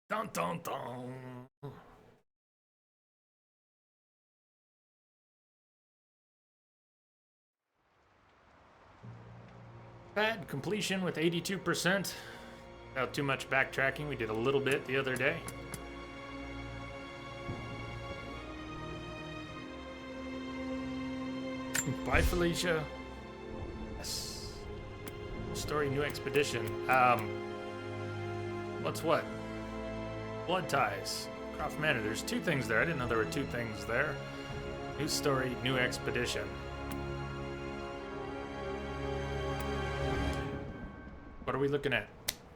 Dun dun dun. Bad completion with 82%. Without too much backtracking, we did a little bit the other day. Bye, Felicia. Yes. Story, new expedition. What's what? Blood ties. Croft Manor. There's two things there. I didn't know there were two things there. New story, new expedition. What are we looking at?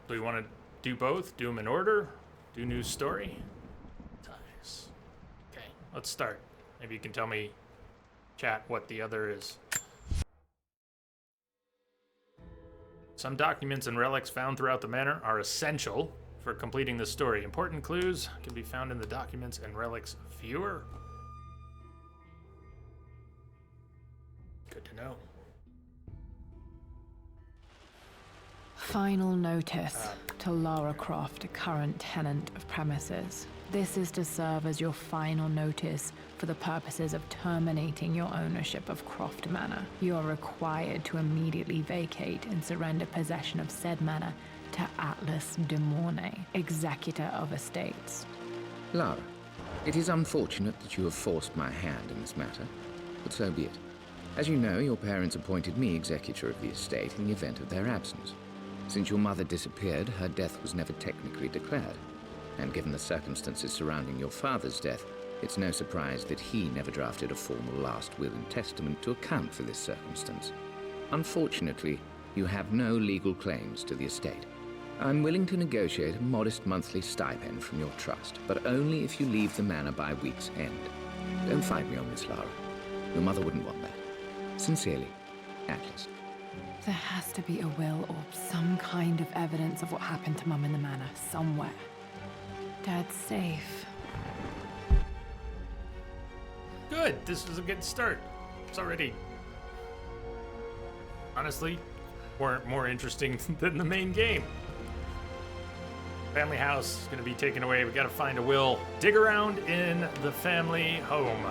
Do we want to do both? Do them in order? Do new story? Ties. Okay, let's start. Maybe you can tell me, chat, what the other is. Some documents and relics found throughout the manor are essential for completing the story. Important clues can be found in the documents and relics viewer. Good to know. Final notice to Lara Croft, current tenant of premises. This is to serve as your final notice for the purposes of terminating your ownership of Croft Manor. You are required to immediately vacate and surrender possession of said manor to Atlas de Mornay, executor of estates. Lara, it is unfortunate that you have forced my hand in this matter, but so be it. As you know, your parents appointed me executor of the estate in the event of their absence. Since your mother disappeared, her death was never technically declared. And given the circumstances surrounding your father's death, it's no surprise that he never drafted a formal last will and testament to account for this circumstance. Unfortunately, you have no legal claims to the estate. I'm willing to negotiate a modest monthly stipend from your trust, but only if you leave the manor by week's end. Don't fight me on this, Lara. Your mother wouldn't want that. Sincerely, Atlas. There has to be a will or some kind of evidence of what happened to Mum in the manor somewhere. Dad's safe. Good, this is a good start. It's already, honestly, more interesting than the main game. Family house is gonna be taken away. We gotta find a will. Dig around in the family home.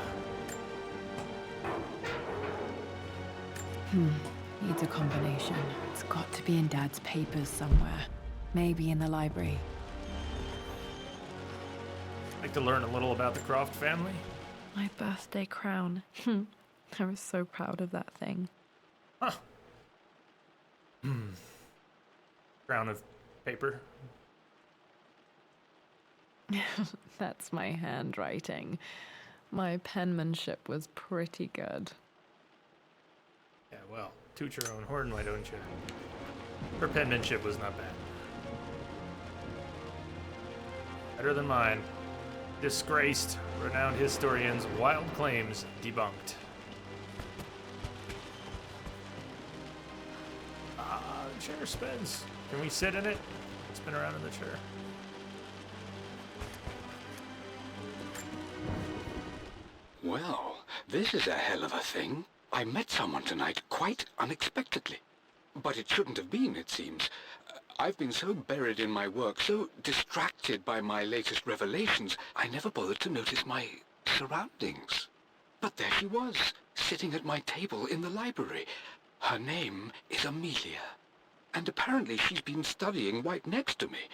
Needs a combination. It's got to be in Dad's papers somewhere. Maybe in the library. Like to learn a little about the Croft family? My birthday crown. I was so proud of that thing. Huh. Crown of paper. That's my handwriting. My penmanship was pretty good. Yeah, well, toot your own horn, why don't you? Her penmanship was not bad. Better than mine. Disgraced. Renowned historians' wild claims debunked. Ah, the chair spins. Can we sit in it? Spin around in the chair. Well, this is a hell of a thing. I met someone tonight quite unexpectedly. But it shouldn't have been, it seems. I've been so buried in my work, so distracted by my latest revelations, I never bothered to notice my surroundings. But there she was, sitting at my table in the library. Her name is Amelia. And apparently she's been studying right next to me.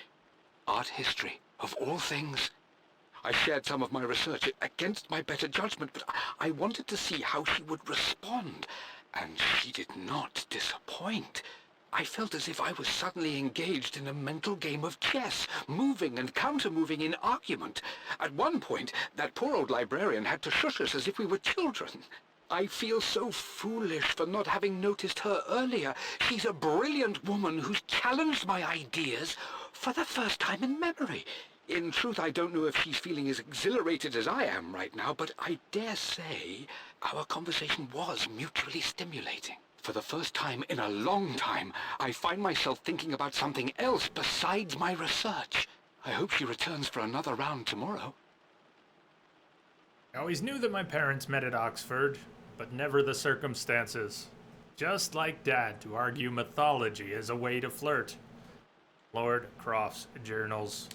Art history, of all things. I shared some of my research against my better judgment, but I wanted to see how she would respond. And she did not disappoint. I felt as if I was suddenly engaged in a mental game of chess, moving and counter-moving in argument. At one point, that poor old librarian had to shush us as if we were children. I feel so foolish for not having noticed her earlier. She's a brilliant woman who's challenged my ideas for the first time in memory. In truth, I don't know if she's feeling as exhilarated as I am right now, but I dare say our conversation was mutually stimulating. For the first time in a long time, I find myself thinking about something else besides my research. I hope she returns for another round tomorrow. I always knew that my parents met at Oxford, but never the circumstances. Just like Dad to argue mythology as a way to flirt. Lord Croft's journals.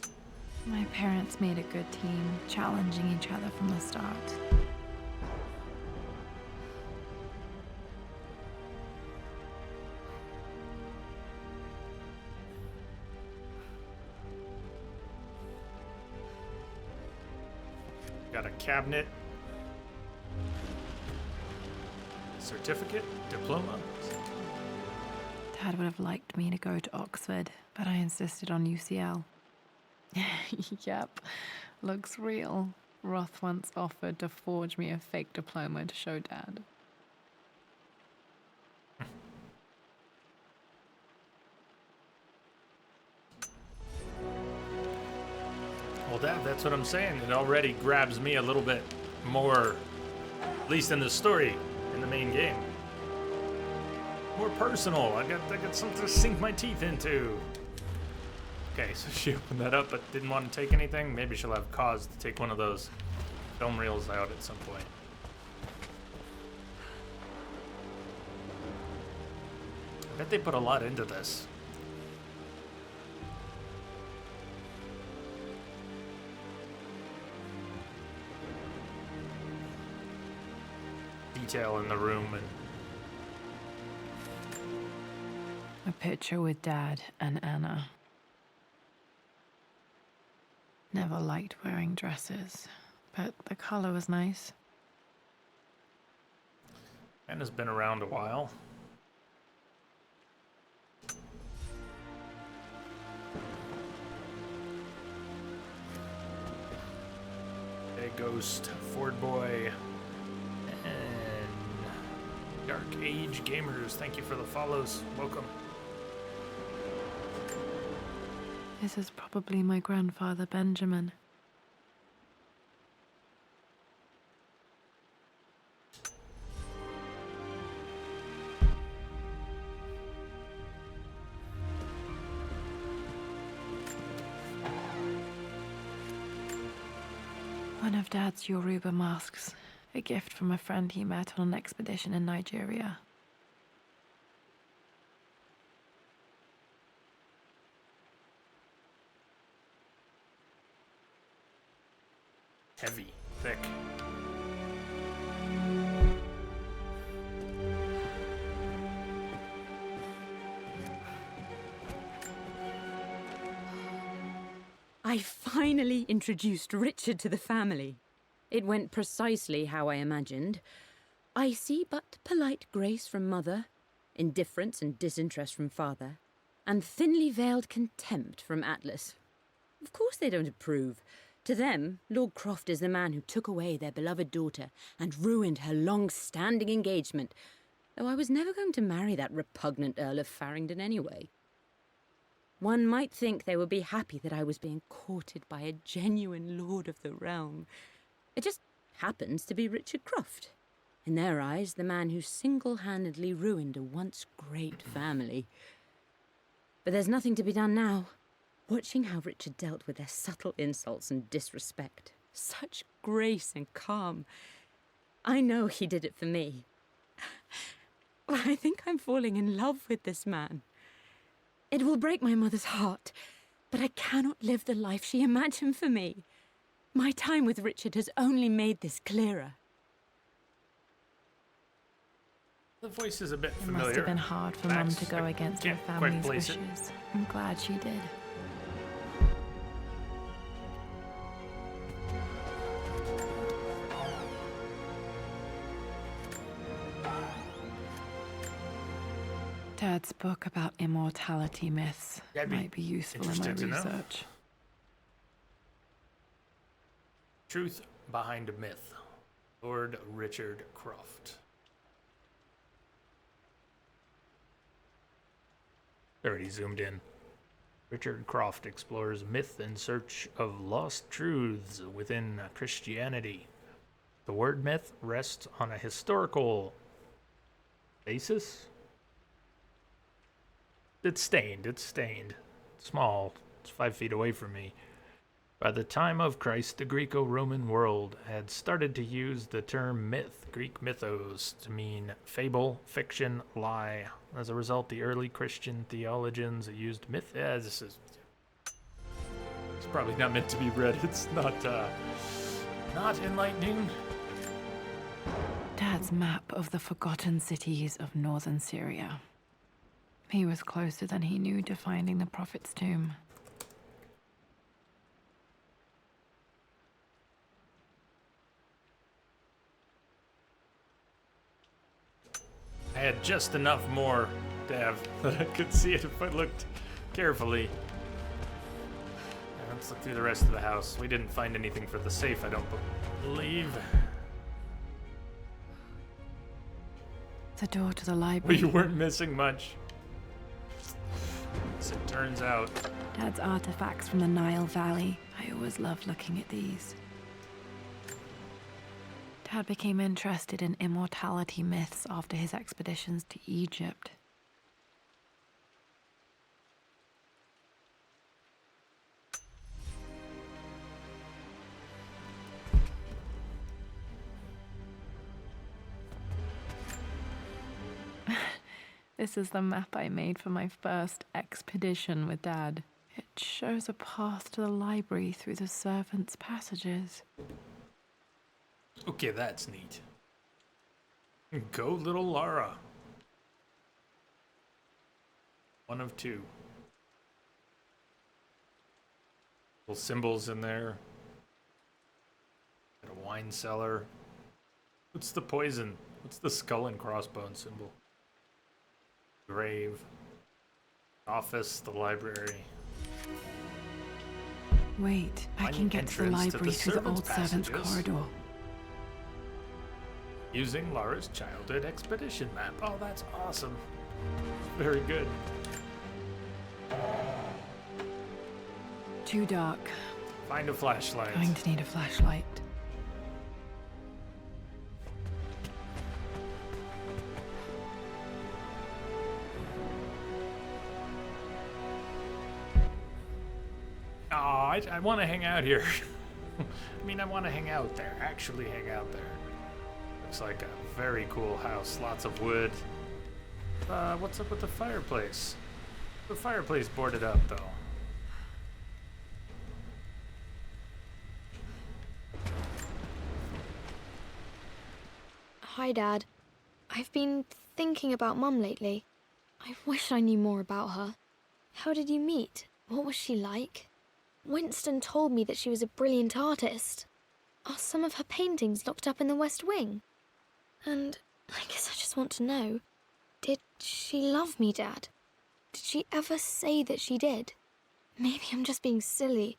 My parents made a good team, challenging each other from the start. Got a cabinet, certificate, diploma. Dad would have liked me to go to Oxford, but I insisted on UCL. Yep, looks real. Roth once offered to forge me a fake diploma to show Dad. Well, that's what I'm saying. It already grabs me a little bit more, at least in the story, in the main game. More personal. I got something to sink my teeth into. Okay, so she opened that up but didn't want to take anything. Maybe she'll have cause to take one of those film reels out at some point. I bet they put a lot into this. Detail in the room and A picture with Dad and Anna. Never liked wearing dresses, but the color was nice. Anna's been around a while. Hey, Ghost, Ford Boy, and Dark Age Gamers. Thank you for the follows. Welcome. This is probably my grandfather, Benjamin. One of Dad's Yoruba masks, a gift from a friend he met on an expedition in Nigeria. Heavy, thick. I finally introduced Richard to the family. It went precisely how I imagined. I see but polite grace from mother, indifference and disinterest from father, and thinly veiled contempt from Atlas. Of course they don't approve. To them, Lord Croft is the man who took away their beloved daughter and ruined her long-standing engagement, though I was never going to marry that repugnant Earl of Farringdon anyway. One might think they would be happy that I was being courted by a genuine lord of the realm. It just happens to be Richard Croft. In their eyes, the man who single-handedly ruined a once great family. But there's nothing to be done now. Watching how Richard dealt with their subtle insults and disrespect. Such grace and calm. I know he did it for me. I think I'm falling in love with this man. It will break my mother's heart, but I cannot live the life she imagined for me. My time with Richard has only made this clearer. The voice is a bit It familiar. must have been hard for Mum Max, to go I against her can't quite family's place it. wishes. I'm glad she did. Dad's book about immortality myths That'd be might be useful in my interesting to know. research. Truth behind a myth. Lord Richard Croft. Already zoomed in. Richard Croft explores myth in search of lost truths within Christianity. The word myth rests on a historical basis. It's stained. It's small. It's 5 feet away from me. By the time of Christ, the Greco-Roman world had started to use the term myth, Greek mythos, to mean fable, fiction, lie. As a result, the early Christian theologians used myth. Yeah, this is It's probably not meant to be read. It's not enlightening. Dad's map of the forgotten cities of northern Syria. He was closer than he knew to finding the Prophet's tomb. I had just enough more, Dav, that I could see it if I looked carefully. Let's look through the rest of the house. We didn't find anything for the safe, I don't believe. The door to the Well, library. you weren't missing much. As it turns out. Dad's artifacts from the Nile Valley. I always loved looking at these. Dad became interested in immortality myths after his expeditions to Egypt. This is the map I made for my first expedition with Dad. It shows a path to the library through the servants' passages. Okay, that's neat. Go, little Lara. One of two. Little symbols in there. Got a wine cellar. What's the poison? What's the skull and crossbones symbol? Grave. Office, the library. Wait, I Find can get to the entrance to the library through the servants' old servants' passages. corridor. Using Lara's childhood expedition map. Oh, that's awesome. Very good. Too dark. Find a flashlight. Going to need a flashlight. Oh, I want to hang out here. I mean, I want to hang out there. Actually hang out there. Looks like a very cool house. Lots of wood. What's up with the fireplace? The fireplace boarded up, though. Hi, Dad. I've been thinking about Mum lately. I wish I knew more about her. How did you meet? What was she like? Winston told me that she was a brilliant artist. Are some of her paintings locked up in the West Wing? And I guess I just want to know, did she love me, Dad? Did she ever say that she did? Maybe I'm just being silly,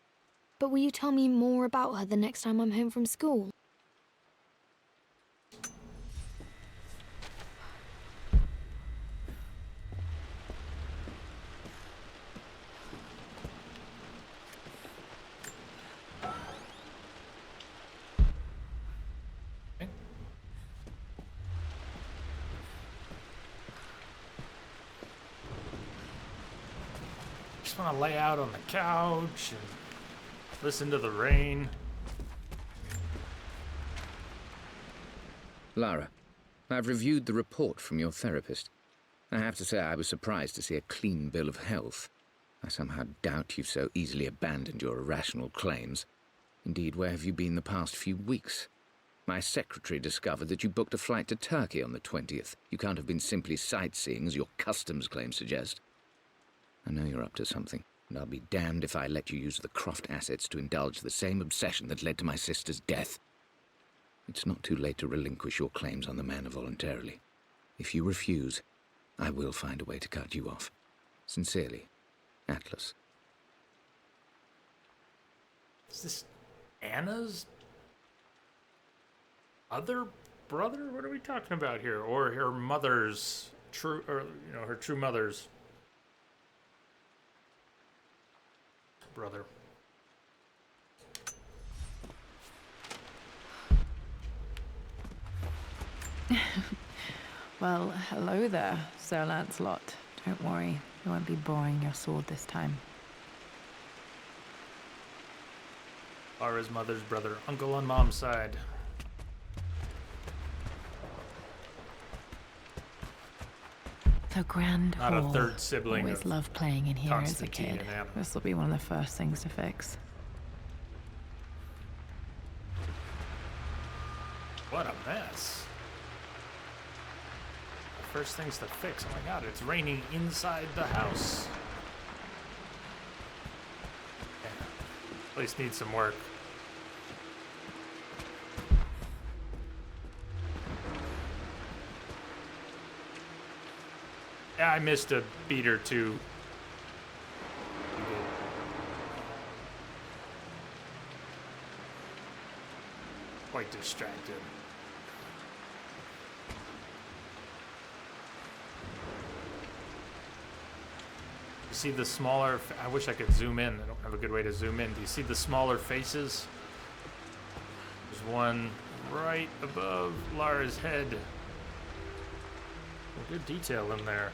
but will you tell me more about her the next time I'm home from school? Just want to lay out on the couch and listen to the rain. Lara, I've reviewed the report from your therapist. I have to say I was surprised to see a clean bill of health. I somehow doubt you've so easily abandoned your irrational claims. Indeed, where have you been the past few weeks? My secretary discovered that you booked a flight to Turkey on the 20th. You can't have been simply sightseeing, as your customs claims suggest. I know you're up to something, and I'll be damned if I let you use the Croft assets to indulge the same obsession that led to my sister's death. It's not too late to relinquish your claims on the manor voluntarily. If you refuse, I will find a way to cut you off. Sincerely, Atlas. Is this Anna's other brother? What are we talking about here? Or her mother's true, or her true mother's brother? Well, hello there, Sir Lancelot. Don't worry, I won't be boring your sword this time. Lara's mother's brother, uncle on mom's side. The Grand Not a Hall. third sibling Always of loved playing in here as a Constantine kid. and Anna. This will be one of the first things to fix. first things to fix. Oh my god, it's raining inside the house. Yeah. Place needs some work. Yeah, I missed a beat or two. Quite distracted. You see the smaller, I wish I could zoom in. I don't have a good way to zoom in. Do you see the smaller faces? There's one right above Lara's head. Good detail in there.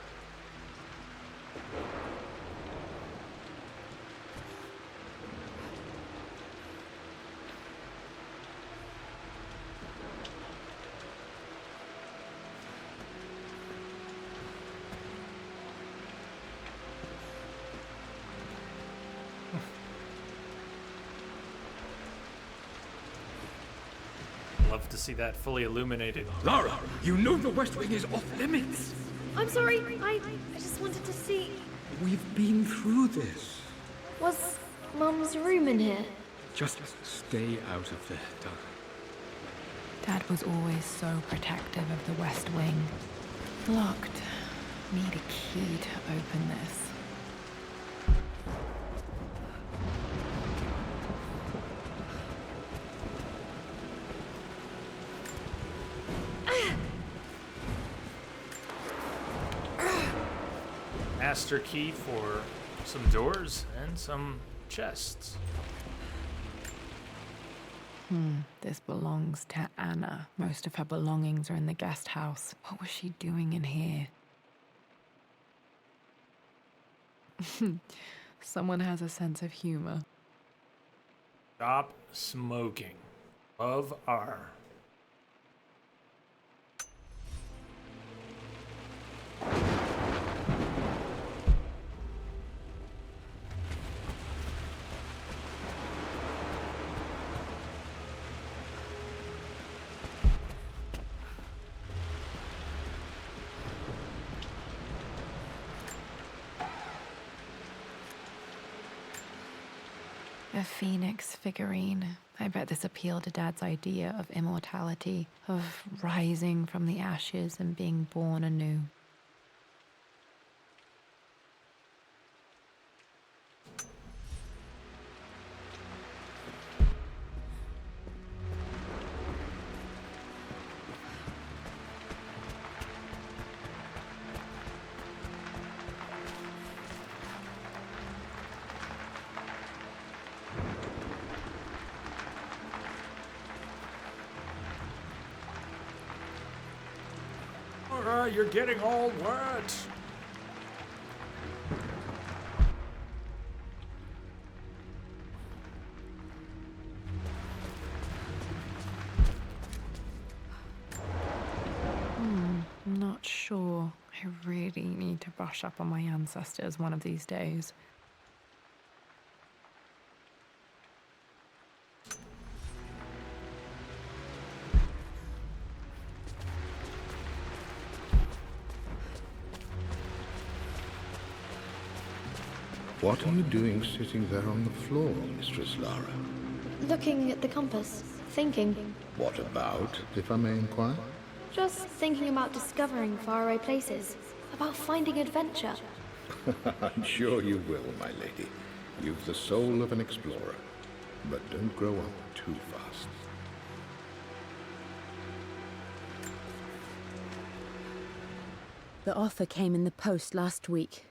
Love to see that fully illuminated. Lara, you know the West Wing is off limits. I'm sorry, I just wanted to see. We've been through this. Was Mum's room in here? Just stay out of there, darling. Dad was always so protective of the West Wing. Locked. Need a key to open this. Master key for some doors and some chests. This belongs to Anna. Most of her belongings are in the guest house. What was she doing in here? Someone has a sense of humor. Stop smoking. Love R. A phoenix figurine. I bet this appealed to Dad's idea of immortality, of rising from the ashes and being born anew. You're getting all wet. Not sure. I really need to brush up on my ancestors one of these days. What are you doing sitting there on the floor, Mistress Lara? Looking at the compass, thinking. What about, if I may inquire? Just thinking about discovering faraway places, about finding adventure. I'm sure you will, my lady. You've the soul of an explorer. But don't grow up too fast. The offer came in the post last week,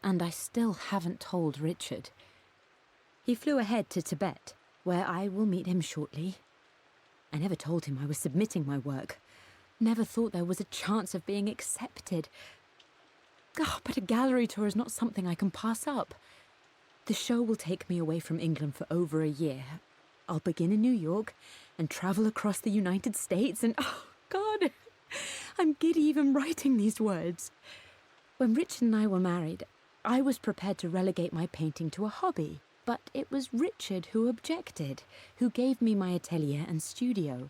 and I still haven't told Richard. He flew ahead to Tibet, where I will meet him shortly. I never told him I was submitting my work. Never thought there was a chance of being accepted. Oh, but a gallery tour is not something I can pass up. The show will take me away from England for over a year. I'll begin in New York and travel across the United States and, oh, God, I'm giddy even writing these words. When Richard and I were married, I was prepared to relegate my painting to a hobby, but it was Richard who objected, who gave me my atelier and studio.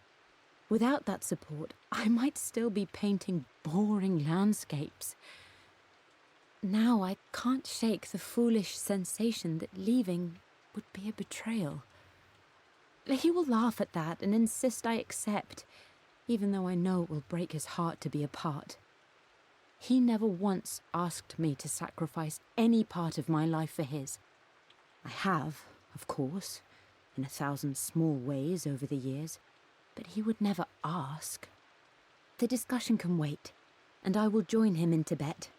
Without that support, I might still be painting boring landscapes. Now I can't shake the foolish sensation that leaving would be a betrayal. He will laugh at that and insist I accept, even though I know it will break his heart to be apart. He never once asked me to sacrifice any part of my life for his. I have, of course, in 1,000 small ways over the years, but he would never ask. The discussion can wait, and I will join him in Tibet.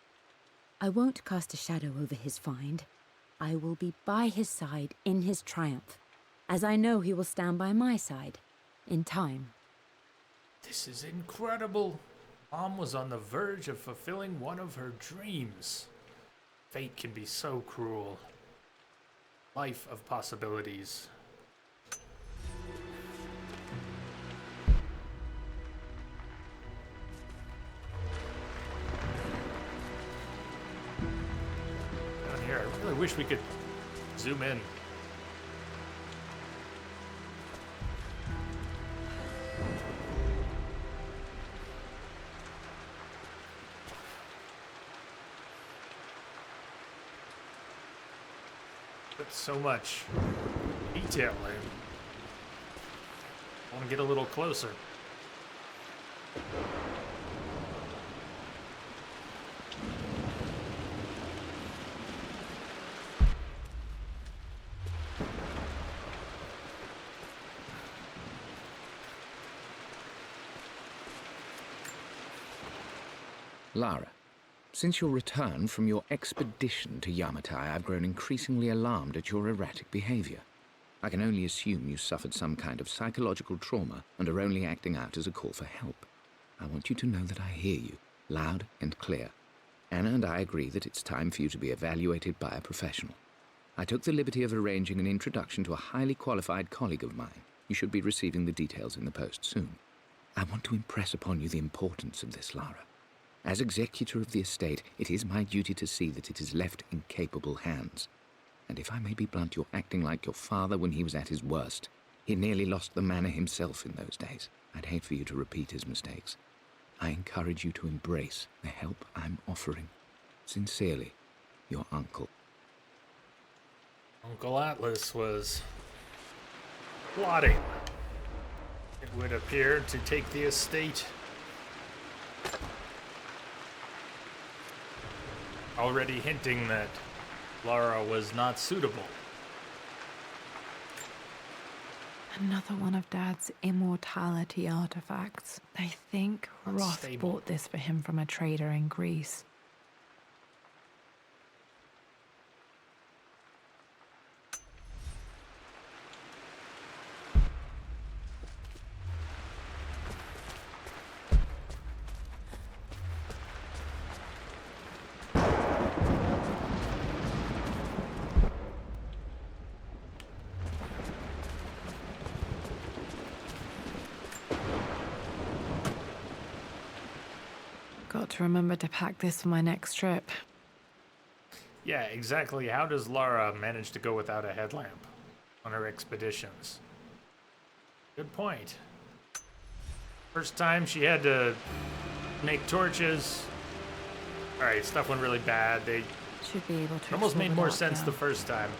I won't cast a shadow over his find. I will be by his side in his triumph, as I know he will stand by my side, in time. This is incredible. Mom was on the verge of fulfilling one of her dreams. Fate can be so cruel. Life of possibilities. Down here, I really wish we could zoom in. But so much detail. I want to get a little closer. Lara, since your return from your expedition to Yamatai, I've grown increasingly alarmed at your erratic behavior. I can only assume you suffered some kind of psychological trauma and are only acting out as a call for help. I want you to know that I hear you, loud and clear. Anna and I agree that it's time for you to be evaluated by a professional. I took the liberty of arranging an introduction to a highly qualified colleague of mine. You should be receiving the details in the post soon. I want to impress upon you the importance of this, Lara. As executor of the estate, it is my duty to see that it is left in capable hands. And if I may be blunt, you're acting like your father when he was at his worst. He nearly lost the manor himself in those days. I'd hate for you to repeat his mistakes. I encourage you to embrace the help I'm offering. Sincerely, your uncle. Uncle Atlas was plotting, it would appear, to take the estate. Already hinting that Lara was not suitable. Another one of Dad's immortality artifacts. I think Roth Unstable. bought this for him from a trader in Greece. Got to remember to pack this for my next trip. Yeah, exactly. How does Lara manage to go without a headlamp on her expeditions? Good point. First time she had to make torches. Alright, stuff went really bad. They Should be able to. almost made explore more without sense them. the first time.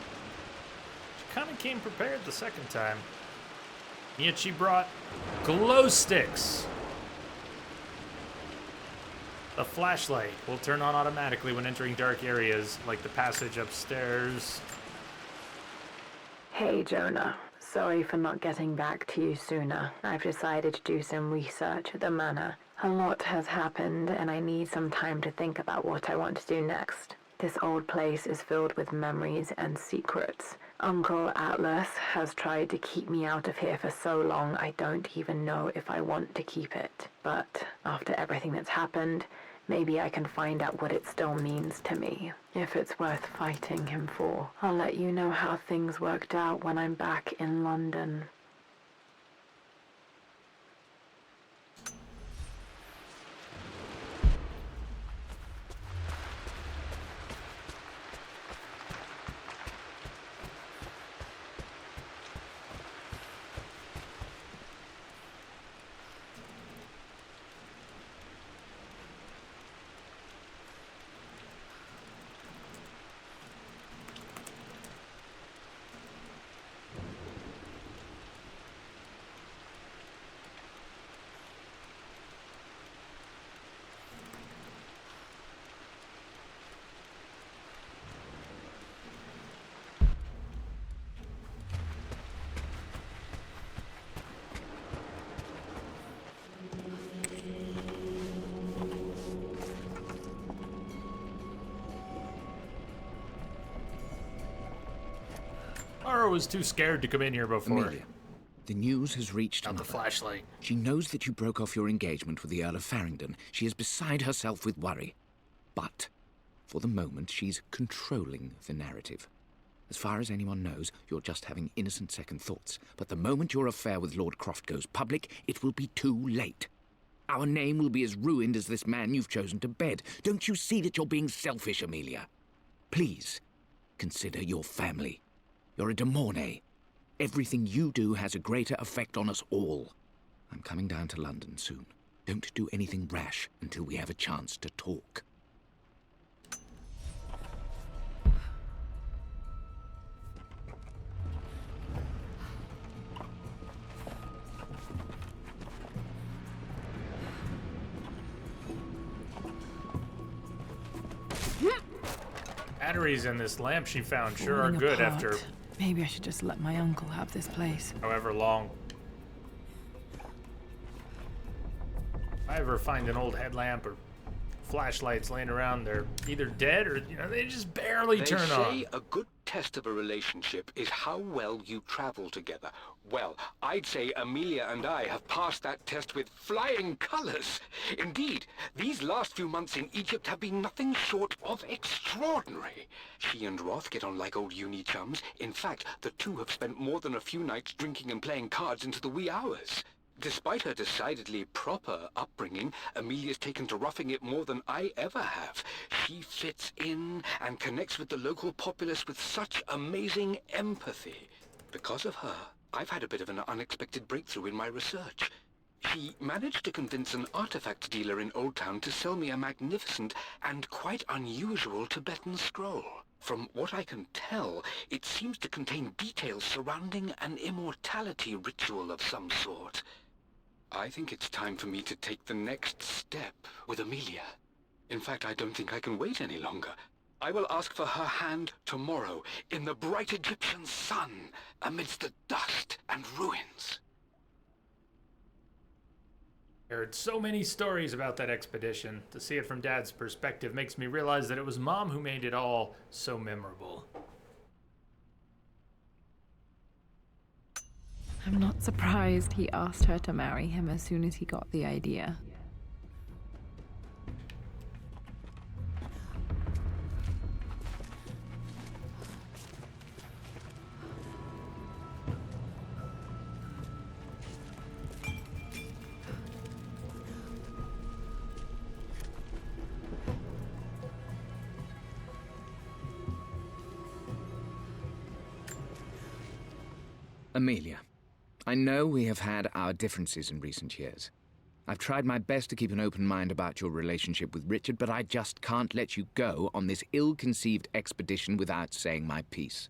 She kind of came prepared the second time. Yet she brought glow sticks. The flashlight will turn on automatically when entering dark areas, like the passage upstairs. Hey, Jonah. Sorry for not getting back to you sooner. I've decided to do some research at the manor. A lot has happened, and I need some time to think about what I want to do next. This old place is filled with memories and secrets. Uncle Atlas has tried to keep me out of here for so long, I don't even know if I want to keep it. But after everything that's happened, maybe I can find out what it still means to me. If it's worth fighting him for, I'll let you know how things worked out when I'm back in London. Lara was too scared to come in here before. Amelia, the news has reached Not the Mother. flashlight. She knows that you broke off your engagement with the Earl of Farringdon. She is beside herself with worry. But, for the moment, she's controlling the narrative. As far as anyone knows, you're just having innocent second thoughts. But the moment your affair with Lord Croft goes public, it will be too late. Our name will be as ruined as this man you've chosen to bed. Don't you see that you're being selfish, Amelia? Please, consider your family. You're a de Mornay. Everything you do has a greater effect on us all. I'm coming down to London soon. Don't do anything rash until we have a chance to talk. Batteries in this lamp she found sure are Falling good apart. after Maybe I should just let my uncle have this place. however long. If I ever find an old headlamp or flashlights laying around, they're either dead or, they just barely They turn say on. a good test of a relationship is how well you travel together. Well, I'd say Amelia and I have passed that test with flying colors. Indeed, these last few months in Egypt have been nothing short of extraordinary. She and Roth get on like old uni chums. In fact, the two have spent more than a few nights drinking and playing cards into the wee hours. Despite her decidedly proper upbringing, Amelia's taken to roughing it more than I ever have. She fits in and connects with the local populace with such amazing empathy. Because of her, I've had a bit of an unexpected breakthrough in my research. She managed to convince an artifact dealer in Old Town to sell me a magnificent and quite unusual Tibetan scroll. From what I can tell, it seems to contain details surrounding an immortality ritual of some sort. I think it's time for me to take the next step with Amelia. In fact, I don't think I can wait any longer. I will ask for her hand tomorrow in the bright Egyptian sun amidst the dust and ruins. I heard so many stories about that expedition. To see it from Dad's perspective makes me realize that it was Mom who made it all so memorable. I'm not surprised he asked her to marry him as soon as he got the idea. Amelia, I know we have had our differences in recent years. I've tried my best to keep an open mind about your relationship with Richard, but I just can't let you go on this ill-conceived expedition without saying my piece.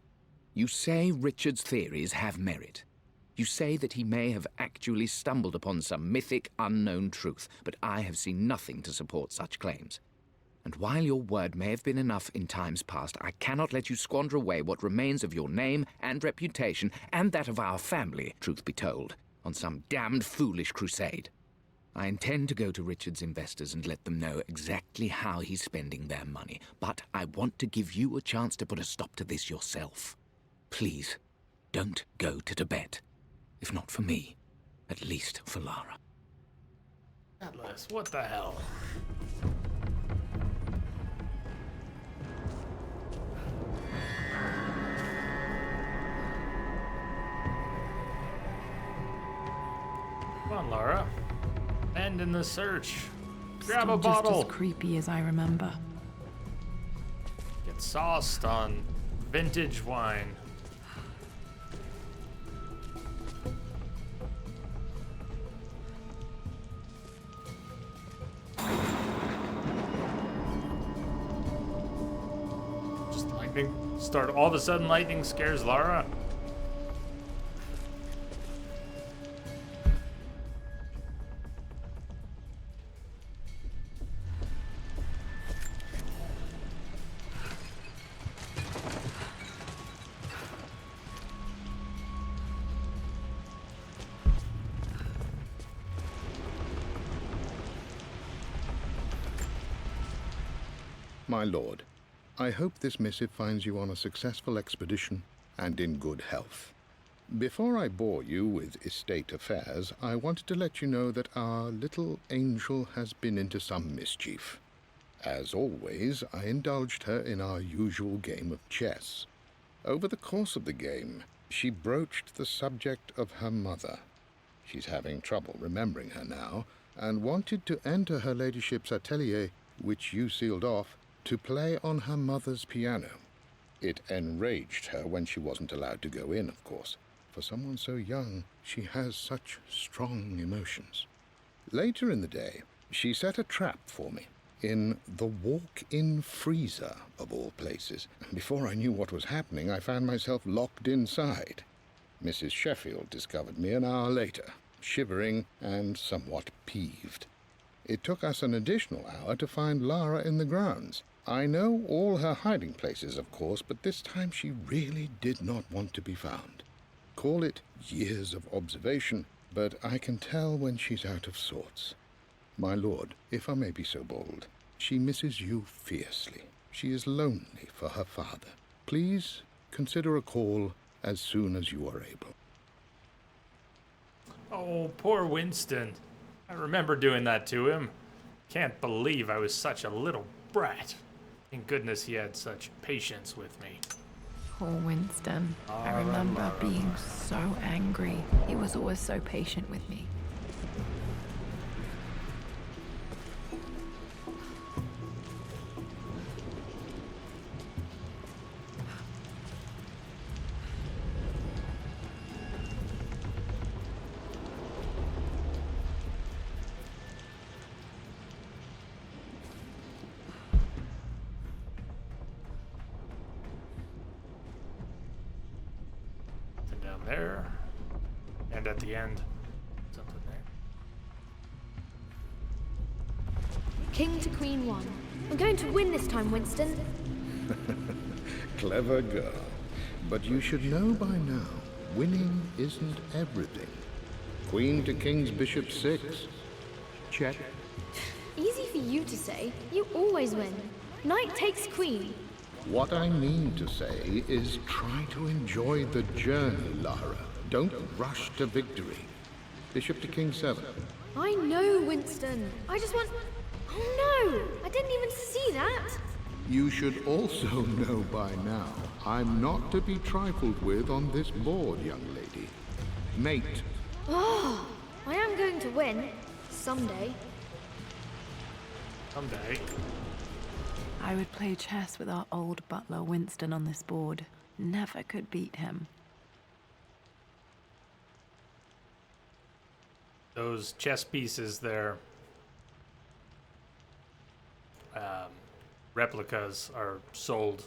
You say Richard's theories have merit. You say that he may have actually stumbled upon some mythic, unknown truth, but I have seen nothing to support such claims. And while your word may have been enough in times past, I cannot let you squander away what remains of your name and reputation, and that of our family, truth be told, on some damned foolish crusade. I intend to go to Richard's investors and let them know exactly how he's spending their money, but I want to give you a chance to put a stop to this yourself. Please, don't go to Tibet. If not for me, at least for Lara. Atlas, what the hell? Come on, Lara. End in the search. Grab Still a bottle. just as creepy as I remember. Get sauced on vintage wine. Just lightning. All of a sudden lightning scares Lara. My lord, I hope this missive finds you on a successful expedition and in good health. Before I bore you with estate affairs, I wanted to let you know that our little angel has been into some mischief. As always, I indulged her in our usual game of chess. Over the course of the game, she broached the subject of her mother. She's having trouble remembering her now, and wanted to enter her ladyship's atelier, which you sealed off, to play on her mother's piano. It enraged her when she wasn't allowed to go in, of course. For someone so young, she has such strong emotions. Later in the day, she set a trap for me in the walk-in freezer, of all places. Before I knew what was happening, I found myself locked inside. Mrs. Sheffield discovered me an hour later, shivering and somewhat peeved. It took us an additional hour to find Lara in the grounds. I know all her hiding places, of course, but this time she really did not want to be found. Call it years of observation, but I can tell when she's out of sorts. My lord, if I may be so bold, she misses you fiercely. She is lonely for her father. Please consider a call as soon as you are able. Oh, poor Winston. I remember doing that to him. Can't believe I was such a little brat. Thank goodness he had such patience with me. Poor Winston. I remember being so angry. He was always so patient with me. Down there. And at the end. Something there. King to Queen 1. I'm going to win this time, Winston. Clever girl. But you should know by now, winning isn't everything. Queen to King's Bishop 6. Check. Easy for you to say. You always win. Knight takes queen. What I mean to say is try to enjoy the journey, Lara. Don't rush to victory. Bishop to King 7. I know, Winston. I just want... Oh no! I didn't even see that! You should also know by now, I'm not to be trifled with on this board, young lady. Mate. Oh, I am going to win. Someday. Someday. I would play chess with our old butler Winston on this board. Never could beat him. Those chess pieces there, replicas are sold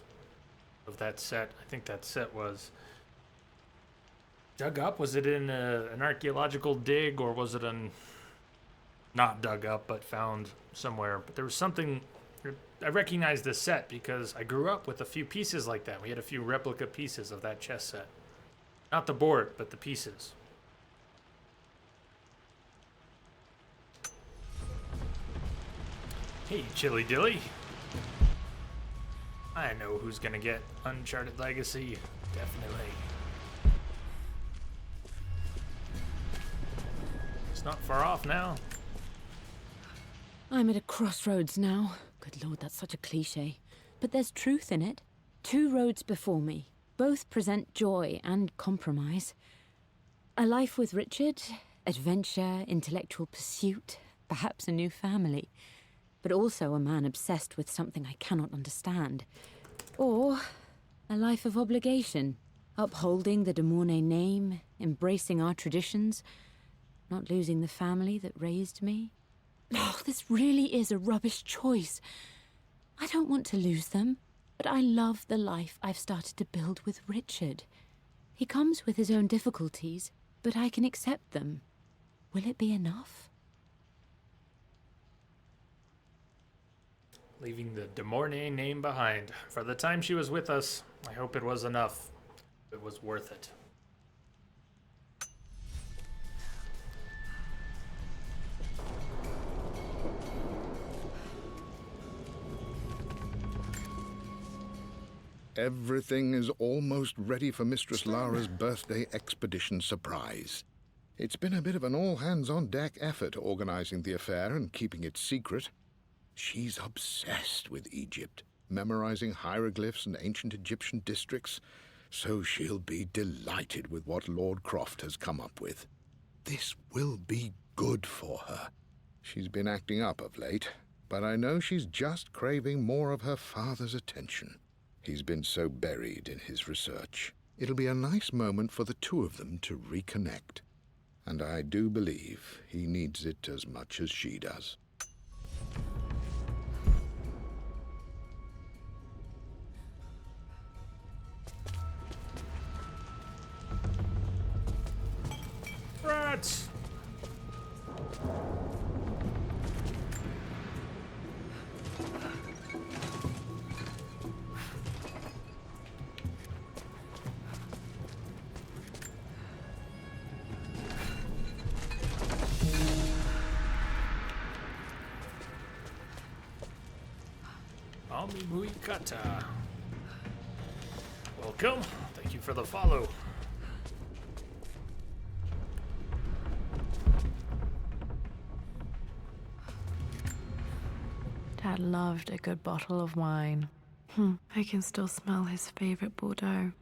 of that set. I think that set was dug up. Was it in an archaeological dig, or was it not dug up but found somewhere? But there was something. I recognized this set because I grew up with a few pieces like that. We had a few replica pieces of that chess set. Not the board, but the pieces. Hey, Chilly Dilly. I know who's gonna get Uncharted Legacy. Definitely. It's not far off now. I'm at a crossroads now. Good lord, that's such a cliche. But there's truth in it. 2 roads before me. Both present joy and compromise. A life with Richard, adventure, intellectual pursuit, perhaps a new family. But also a man obsessed with something I cannot understand. Or a life of obligation, upholding the de Mornay name, embracing our traditions, not losing the family that raised me. Oh, this really is a rubbish choice. I don't want to lose them, but I love the life I've started to build with Richard. He comes with his own difficulties, but I can accept them. Will it be enough? Leaving the de Mornay name behind. For the time she was with us, I hope it was enough. It was worth it. Everything is almost ready for Mistress Lara's birthday expedition surprise. It's been a bit of an all-hands-on-deck effort organizing the affair and keeping it secret. She's obsessed with Egypt, memorizing hieroglyphs and ancient Egyptian districts, so she'll be delighted with what Lord Croft has come up with. This will be good for her. She's been acting up of late, but I know she's just craving more of her father's attention. He's been so buried in his research. It'll be a nice moment for the two of them to reconnect. And I do believe he needs it as much as she does. Rats! Ami Muikata. Welcome. Thank you for the follow. Dad loved a good bottle of wine. I can still smell his favorite Bordeaux.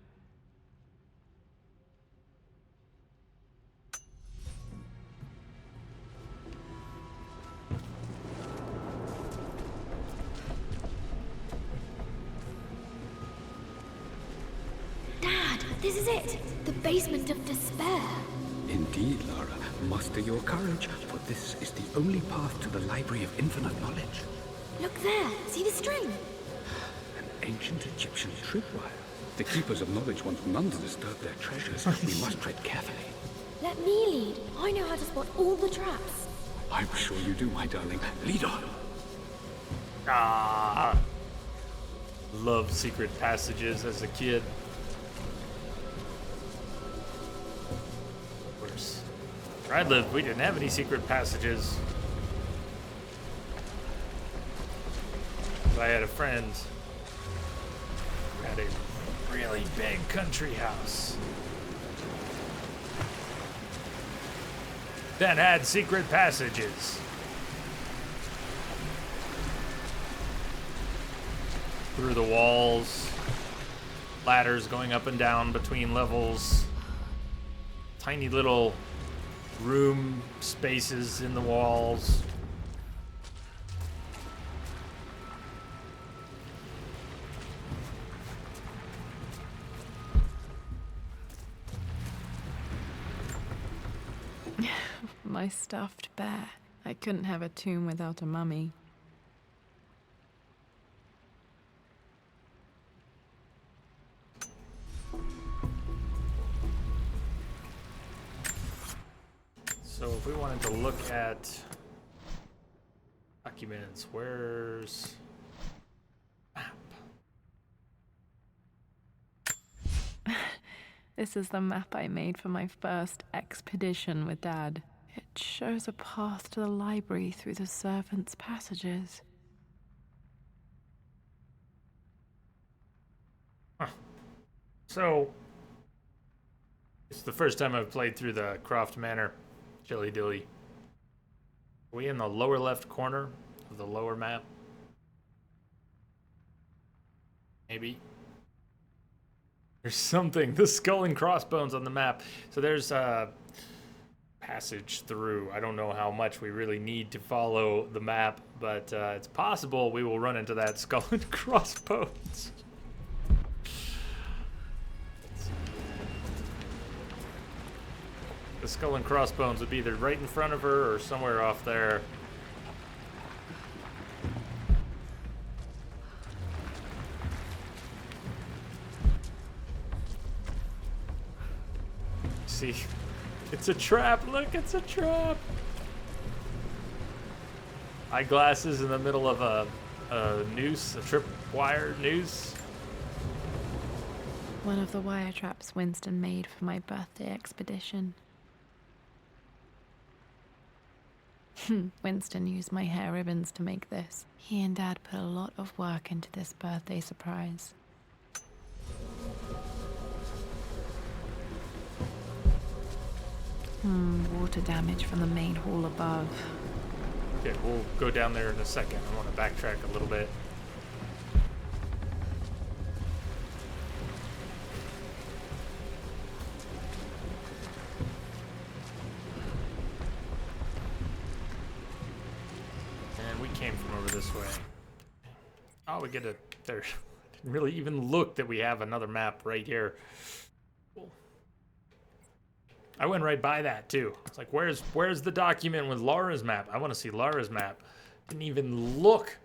Dad, this is it! The basement of despair. Indeed, Lara. Muster your courage, for this is the only path to the Library of Infinite Knowledge. Look there, see the string? An ancient Egyptian tripwire. The Keepers of Knowledge want none to disturb their treasures. We must tread carefully. Let me lead. I know how to spot all the traps. I'm sure you do, my darling. Lead on. Ah, love secret passages as a kid. Of course, where I lived, we didn't have any secret passages. I had a friend who had a really big country house that had secret passages through the walls, ladders going up and down between levels, tiny little room spaces in the walls. My stuffed bear. I couldn't have a tomb without a mummy. So if we wanted to look at documents, where's map? This is the map I made for my first expedition with Dad. It shows a path to the library through the servants' passages. So it's the first time I've played through the Croft Manor. Chilly dilly. Are we in the lower left corner of the lower map? Maybe. There's something. The skull and crossbones on the map. So there's a passage through. I don't know how much we really need to follow the map, but it's possible we will run into that skull and crossbones. The skull and crossbones would be either right in front of her or somewhere off there. See, it's a trap. Look, it's a trap. Eyeglasses in the middle of a noose, a tripwire noose. One of the wire traps Winston made for my birthday expedition. Winston used my hair ribbons to make this. He and Dad put a lot of work into this birthday surprise. Water damage from the main hall above. Okay, we'll go down there in a second. I want to backtrack a little bit. And we came from over this way. Oh, we get a... There. Didn't really even look that we have another map right here. Cool. I went right by that too. It's like, where's the document with Laura's map? I want to see Laura's map. Didn't even look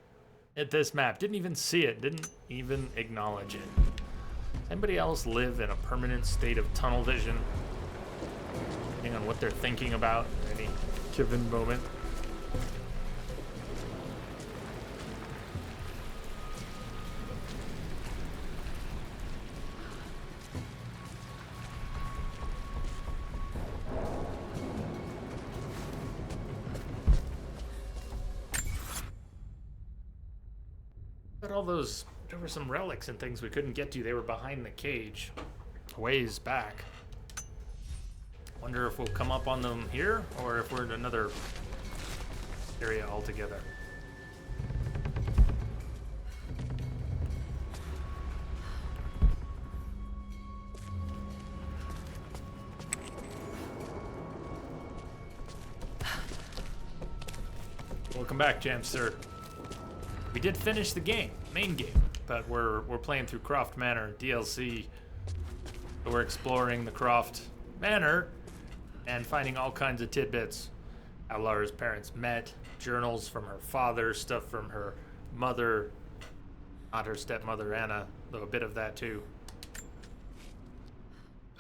at this map. Didn't even see it. Didn't even acknowledge it. Does anybody else live in a permanent state of tunnel vision? Depending on what they're thinking about at any given moment. All those, there were some relics and things we couldn't get to. They were behind the cage, ways back. Wonder if we'll come up on them here, or if we're in another area altogether. Welcome back, Jamster. We did finish the game, main game, but we're playing through Croft Manor DLC. So we're exploring the Croft Manor and finding all kinds of tidbits. How Laura's parents met, journals from her father, stuff from her mother, not her stepmother Anna, though a bit of that too.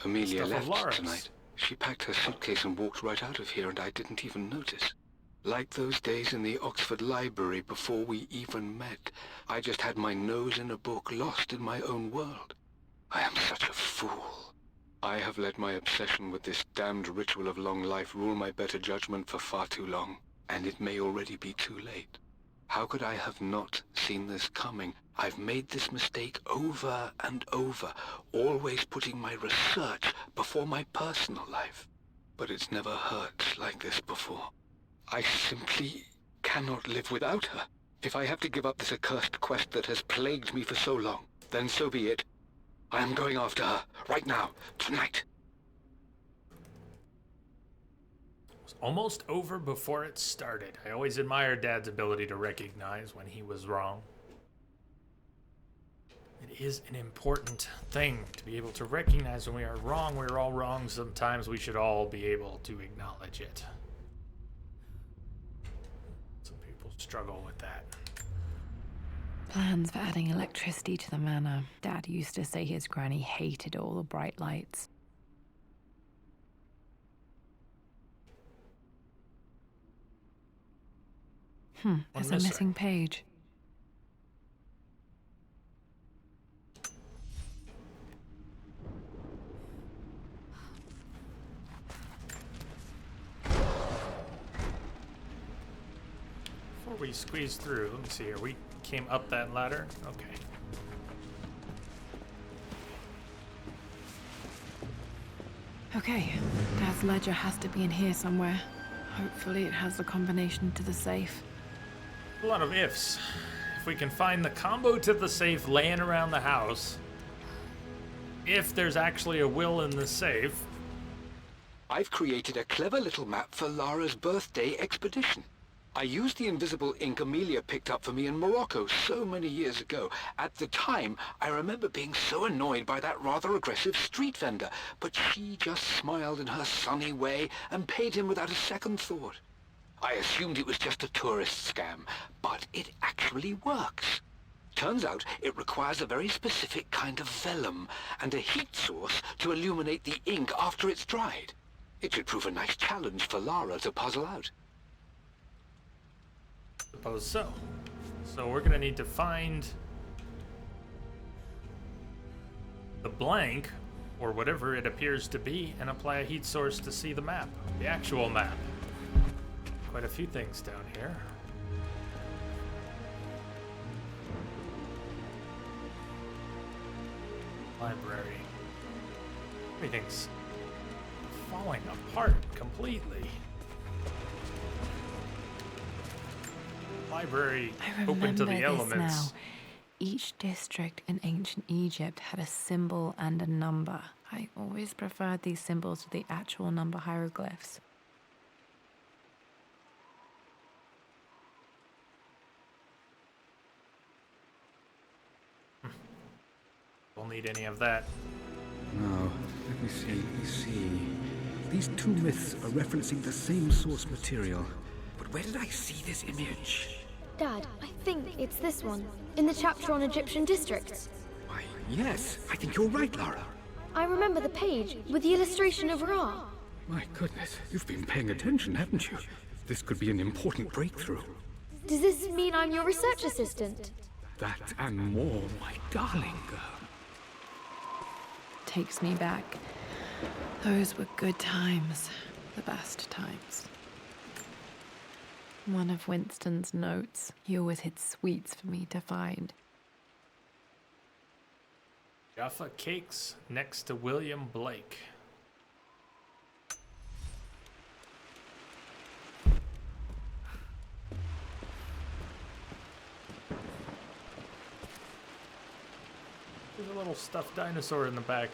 Amelia Stuff of left Laura's. tonight. She packed her suitcase and walked right out of here, and I didn't even notice. Like those days in the Oxford Library before we even met, I just had my nose in a book, lost in my own world. I am such a fool. I have let my obsession with this damned ritual of long life rule my better judgment for far too long, and it may already be too late. How could I have not seen this coming? I've made this mistake over and over, always putting my research before my personal life. But it's never hurt like this before. I simply cannot live without her. If I have to give up this accursed quest that has plagued me for so long, then so be it. I am going after her, right now, tonight. It was almost over before it started. I always admired Dad's ability to recognize when he was wrong. It is an important thing to be able to recognize when we are wrong. We're all wrong. Sometimes we should all be able to acknowledge it. Some people struggle with that. Plans for adding electricity to the manor. Dad used to say his granny hated all the bright lights. There's a missing page. Before we squeeze through, let me see here. We came up that ladder. Okay. Okay, Dad's ledger has to be in here somewhere. Hopefully it has the combination to the safe. A lot of ifs. If we can find the combo to the safe laying around the house, if there's actually a will in the safe. I've created a clever little map for Lara's birthday expedition. I used the invisible ink Amelia picked up for me in Morocco so many years ago. At the time, I remember being so annoyed by that rather aggressive street vendor, but she just smiled in her sunny way and paid him without a second thought. I assumed it was just a tourist scam, but it actually works. Turns out it requires a very specific kind of vellum and a heat source to illuminate the ink after it's dried. It should prove a nice challenge for Lara to puzzle out. Suppose so. So we're gonna need to find the blank, or whatever it appears to be, and apply a heat source to see the map, the actual map. Quite a few things down here. Library. Everything's falling apart completely. Library I open to remember the this elements. now. Each district in ancient Egypt had a symbol and a number. I always preferred these symbols to the actual number hieroglyphs. We'll need any of that. Now, let me see. These two myths are referencing the same source material. But where did I see this image? Dad, I think it's this one, in the chapter on Egyptian districts. Why, yes, I think you're right, Lara. I remember the page with the illustration of Ra. My goodness, you've been paying attention, haven't you? This could be an important breakthrough. Does this mean I'm your research assistant? That and more, my darling girl. Takes me back. Those were good times. The best times. One of Winston's notes. He always hid sweets for me to find. Jaffa Cakes next to William Blake. There's a little stuffed dinosaur in the back.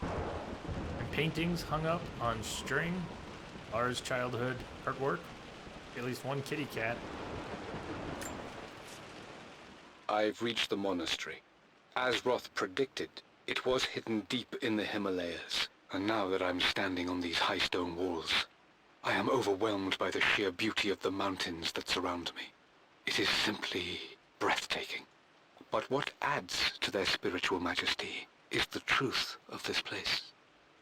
And paintings hung up on string. Lara's childhood artwork. At least one kitty cat. I've reached the monastery. As Roth predicted, it was hidden deep in the Himalayas. And now that I'm standing on these high stone walls, I am overwhelmed by the sheer beauty of the mountains that surround me. It is simply breathtaking. But what adds to their spiritual majesty is the truth of this place.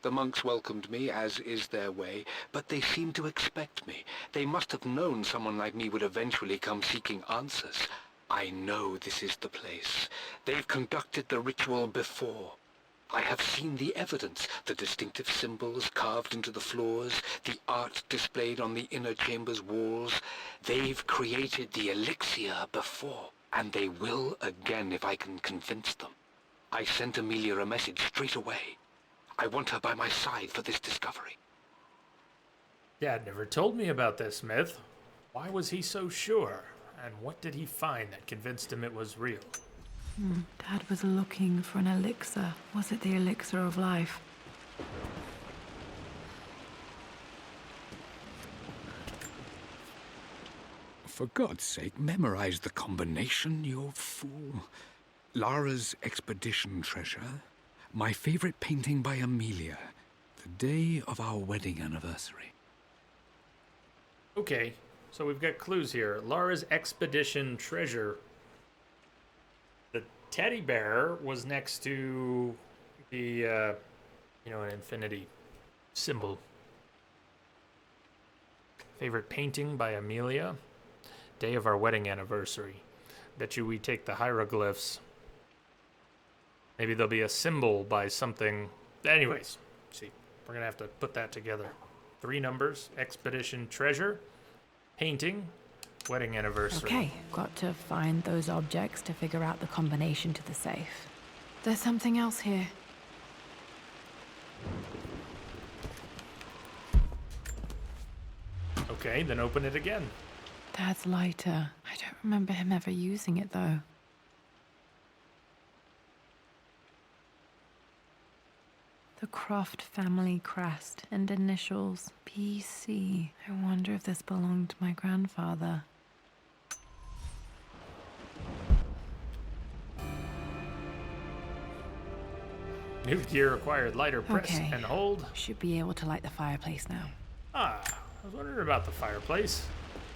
The monks welcomed me, as is their way, but they seemed to expect me. They must have known someone like me would eventually come seeking answers. I know this is the place. They've conducted the ritual before. I have seen the evidence, the distinctive symbols carved into the floors, the art displayed on the inner chamber's walls. They've created the elixir before, and they will again if I can convince them. I sent Amelia a message straight away. I want her by my side for this discovery. Dad never told me about this myth. Why was he so sure? And what did he find that convinced him it was real? Dad was looking for an elixir. Was it the elixir of life? For God's sake, memorize the combination, you fool. Lara's expedition treasure. My favorite painting by Amelia. The day of our wedding anniversary. Okay, so we've got clues here. Lara's expedition treasure. The teddy bear was next to the, an infinity symbol. Favorite painting by Amelia. Day of our wedding anniversary. Bet you we take the hieroglyphs. Maybe there'll be a symbol by something. Anyways, see, we're going to have to put that together. 3 numbers, expedition treasure, painting, wedding anniversary. Okay, got to find those objects to figure out the combination to the safe. There's something else here. Okay, then open it again. Dad's lighter. I don't remember him ever using it, though. The Croft family crest and initials PC. I wonder if this belonged to my grandfather. New gear required lighter press Okay. and hold. Should be able to light the fireplace now. Ah, I was wondering about the fireplace.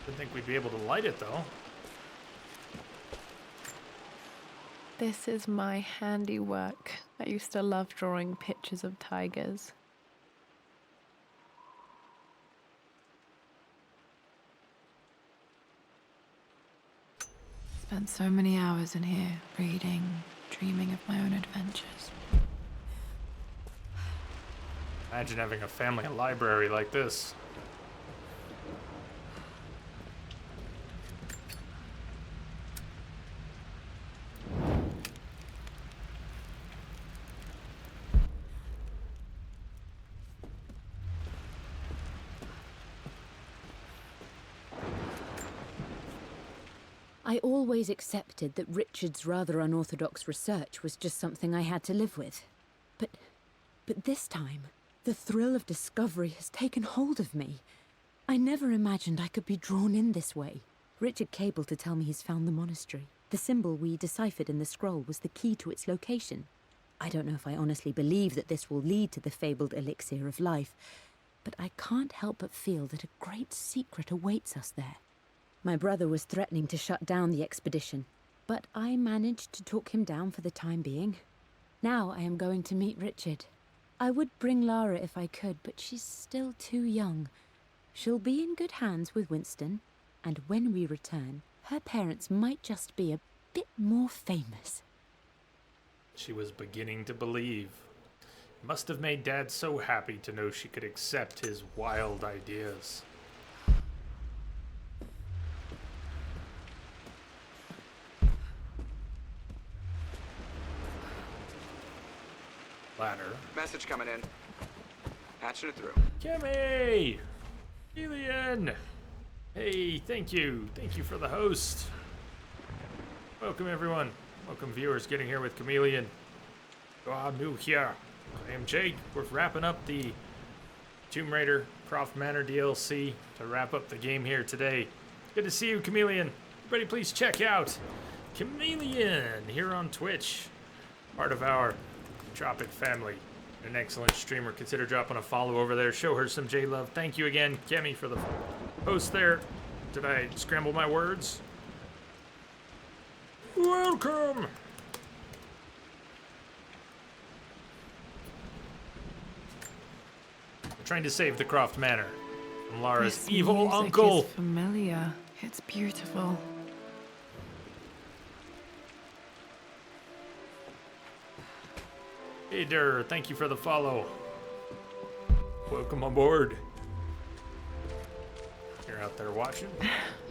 Didn't think we'd be able to light it though. This is my handiwork. I used to love drawing pictures of tigers. Spent so many hours in here, reading, dreaming of my own adventures. Imagine having a family library like this. I always accepted that Richard's rather unorthodox research was just something I had to live with. But this time, the thrill of discovery has taken hold of me. I never imagined I could be drawn in this way. Richard cabled to tell me he's found the monastery. The symbol we deciphered in the scroll was the key to its location. I don't know if I honestly believe that this will lead to the fabled elixir of life, but I can't help but feel that a great secret awaits us there. My brother was threatening to shut down the expedition, but I managed to talk him down for the time being. Now I am going to meet Richard. I would bring Lara if I could, but she's still too young. She'll be in good hands with Winston, and when we return, her parents might just be a bit more famous. She was beginning to believe. It must have made Dad so happy to know she could accept his wild ideas. Ladder. Message coming in. Patching it through. Kimmy! Alien! Hey, thank you. Thank you for the host. Welcome, everyone. Welcome, viewers, getting here with Chameleon. You are new here. I am Jake. We're wrapping up the Tomb Raider Croft Manor DLC to wrap up the game here today. Good to see you, Chameleon. Everybody, please check out Chameleon here on Twitch. Part of our Tropic family. An excellent streamer. Consider dropping a follow over there. Show her some J-Love. Thank you again, Kemi, for the post there. Did I scramble my words? Welcome! We're trying to save the Croft Manor from Lara's This evil music uncle. is familiar. It's beautiful. Hey, Der, thank you for the follow. Welcome aboard. You're out there watching.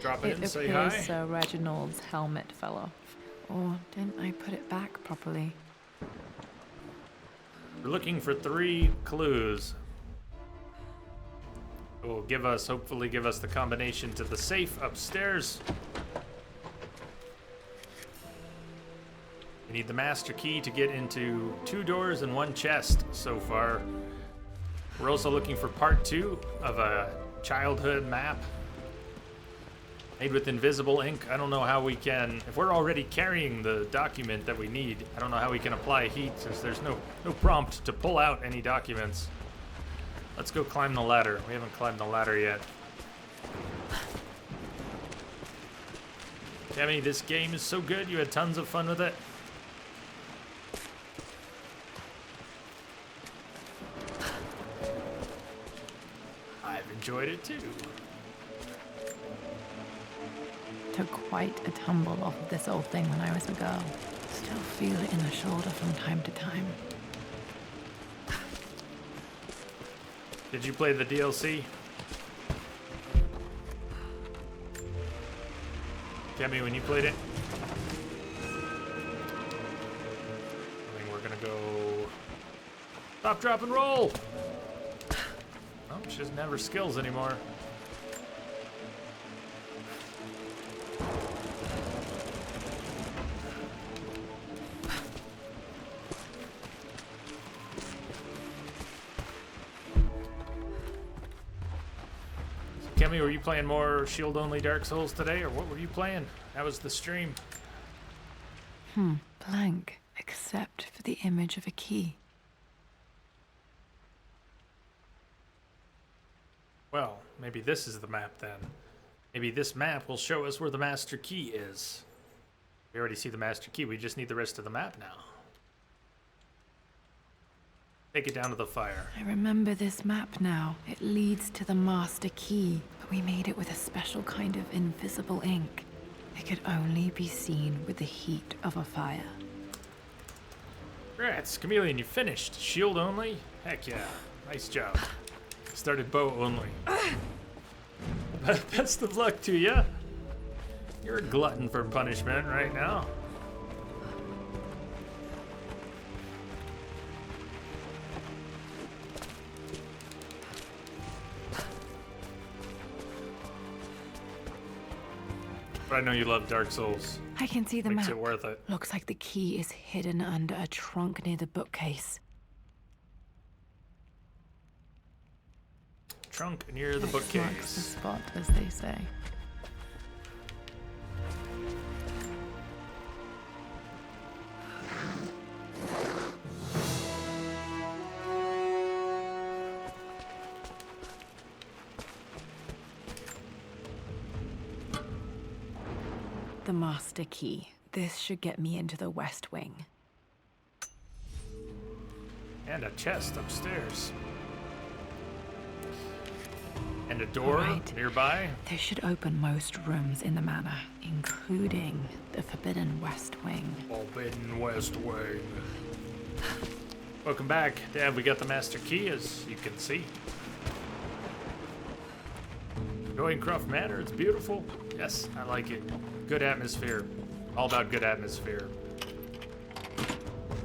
Drop It in, say appears hi. Sir Reginald's helmet fell off. Or didn't I put it back properly? We're looking for 3 clues. It will give us, hopefully give us the combination to the safe upstairs. We need the master key to get into 2 doors and 1 chest so far. We're also looking for part 2 of a childhood map made with invisible ink. I don't know how we can, if we're already carrying the document that we need, I don't know how we can apply heat since there's no prompt to pull out any documents. Let's go climb the ladder. We haven't climbed the ladder yet. Tammy, this game is so good. You had tons of fun with it. I've enjoyed it too. Took quite a tumble off of this old thing when I was a girl. Still feel it in the shoulder from time to time. Did you play the DLC? Kemi, when you played it? I think we're gonna go... Stop, drop, and roll! Oh, she doesn't have her skills anymore. Kemi, were you playing more shield-only Dark Souls today, or what were you playing? How was the stream? Blank, except for the image of a key. Well, maybe this is the map then. Maybe this map will show us where the master key is. We already see the master key, we just need the rest of the map now. Take it down to the fire. I remember this map now. It leads to the master key, but we made it with a special kind of invisible ink. It could only be seen with the heat of a fire. Congrats, Chameleon, you finished. Shield only? Heck yeah. Nice job. Started bow only. Best of luck to ya. You're a glutton for punishment right now. But I know you love Dark Souls. I can see the Makes map. it worth it. Looks like the key is hidden under a trunk near the bookcase. Trunk near the X marks the bookcase. spot, as they say. The master key. This should get me into the West Wing. And a chest upstairs. And a door Alright. nearby. This should open most rooms in the manor, including the Forbidden West Wing. Forbidden West Wing. Welcome back, Dad. We got the master key, as you can see. Croft Manor, it's beautiful. Yes, I like it. Good atmosphere. All about good atmosphere.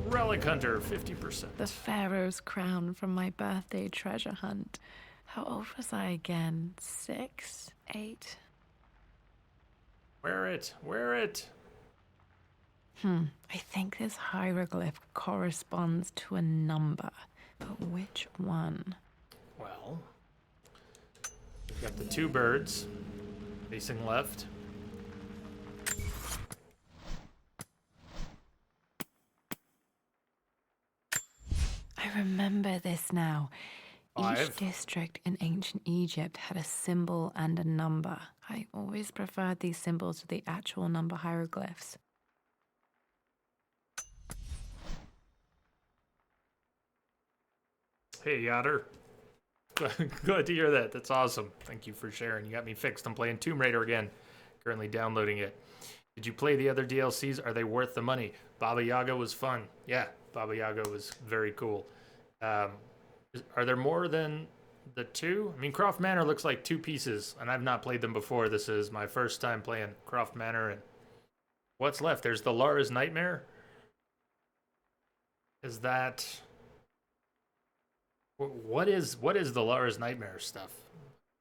Relic Hunter, 50%. The Pharaoh's crown from my birthday treasure hunt. How old was I again? 6? 8? Wear it. Wear it. I think this hieroglyph corresponds to a number, but which one? Well, we've got the two birds facing left. I remember this now. Each 5. district in ancient Egypt had a symbol and a number. I always preferred these symbols to the actual number hieroglyphs. Hey, Yotter. Glad to hear that. That's awesome. Thank you for sharing. You got me fixed. I'm playing Tomb Raider again. Currently downloading it. Did you play the other DLCs? Are they worth the money? Baba Yaga was fun. Yeah, Baba Yaga was very cool. Are there more than the 2? I mean, Croft Manor looks like 2 pieces, and I've not played them before. This is my first time playing Croft Manor. And what's left? There's the Lara's Nightmare. Is that... What is the Lara's Nightmare stuff?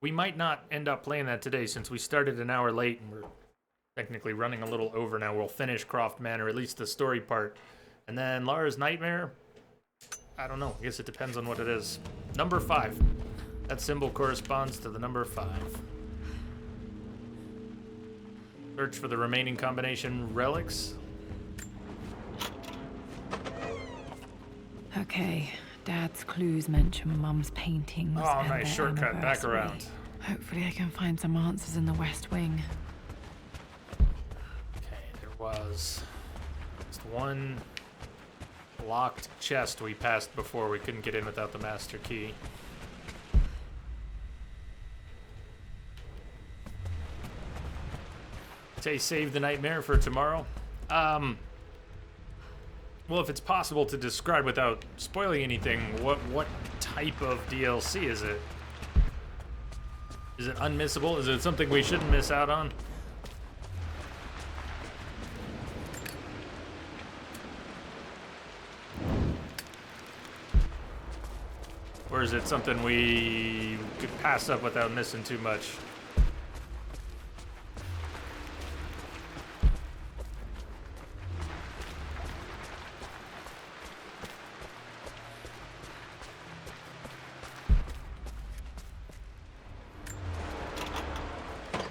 We might not end up playing that today since we started an hour late and we're technically running a little over now. We'll finish Croft Manor, at least the story part. And then Lara's Nightmare, I don't know. I guess it depends on what it is. Number 5. That symbol corresponds to the number 5. Search for the remaining combination relics. Okay, Dad's clues mention Mum's paintings. Oh, and nice their shortcut back anniversary. around. Hopefully I can find some answers in the West Wing. Okay, there was just one locked chest we passed before. We couldn't get in without the master key. Say save the nightmare for tomorrow. Well, if it's possible to describe without spoiling anything, what type of DLC is it? Is it unmissable? Is it something we shouldn't miss out on? Or is it something we could pass up without missing too much?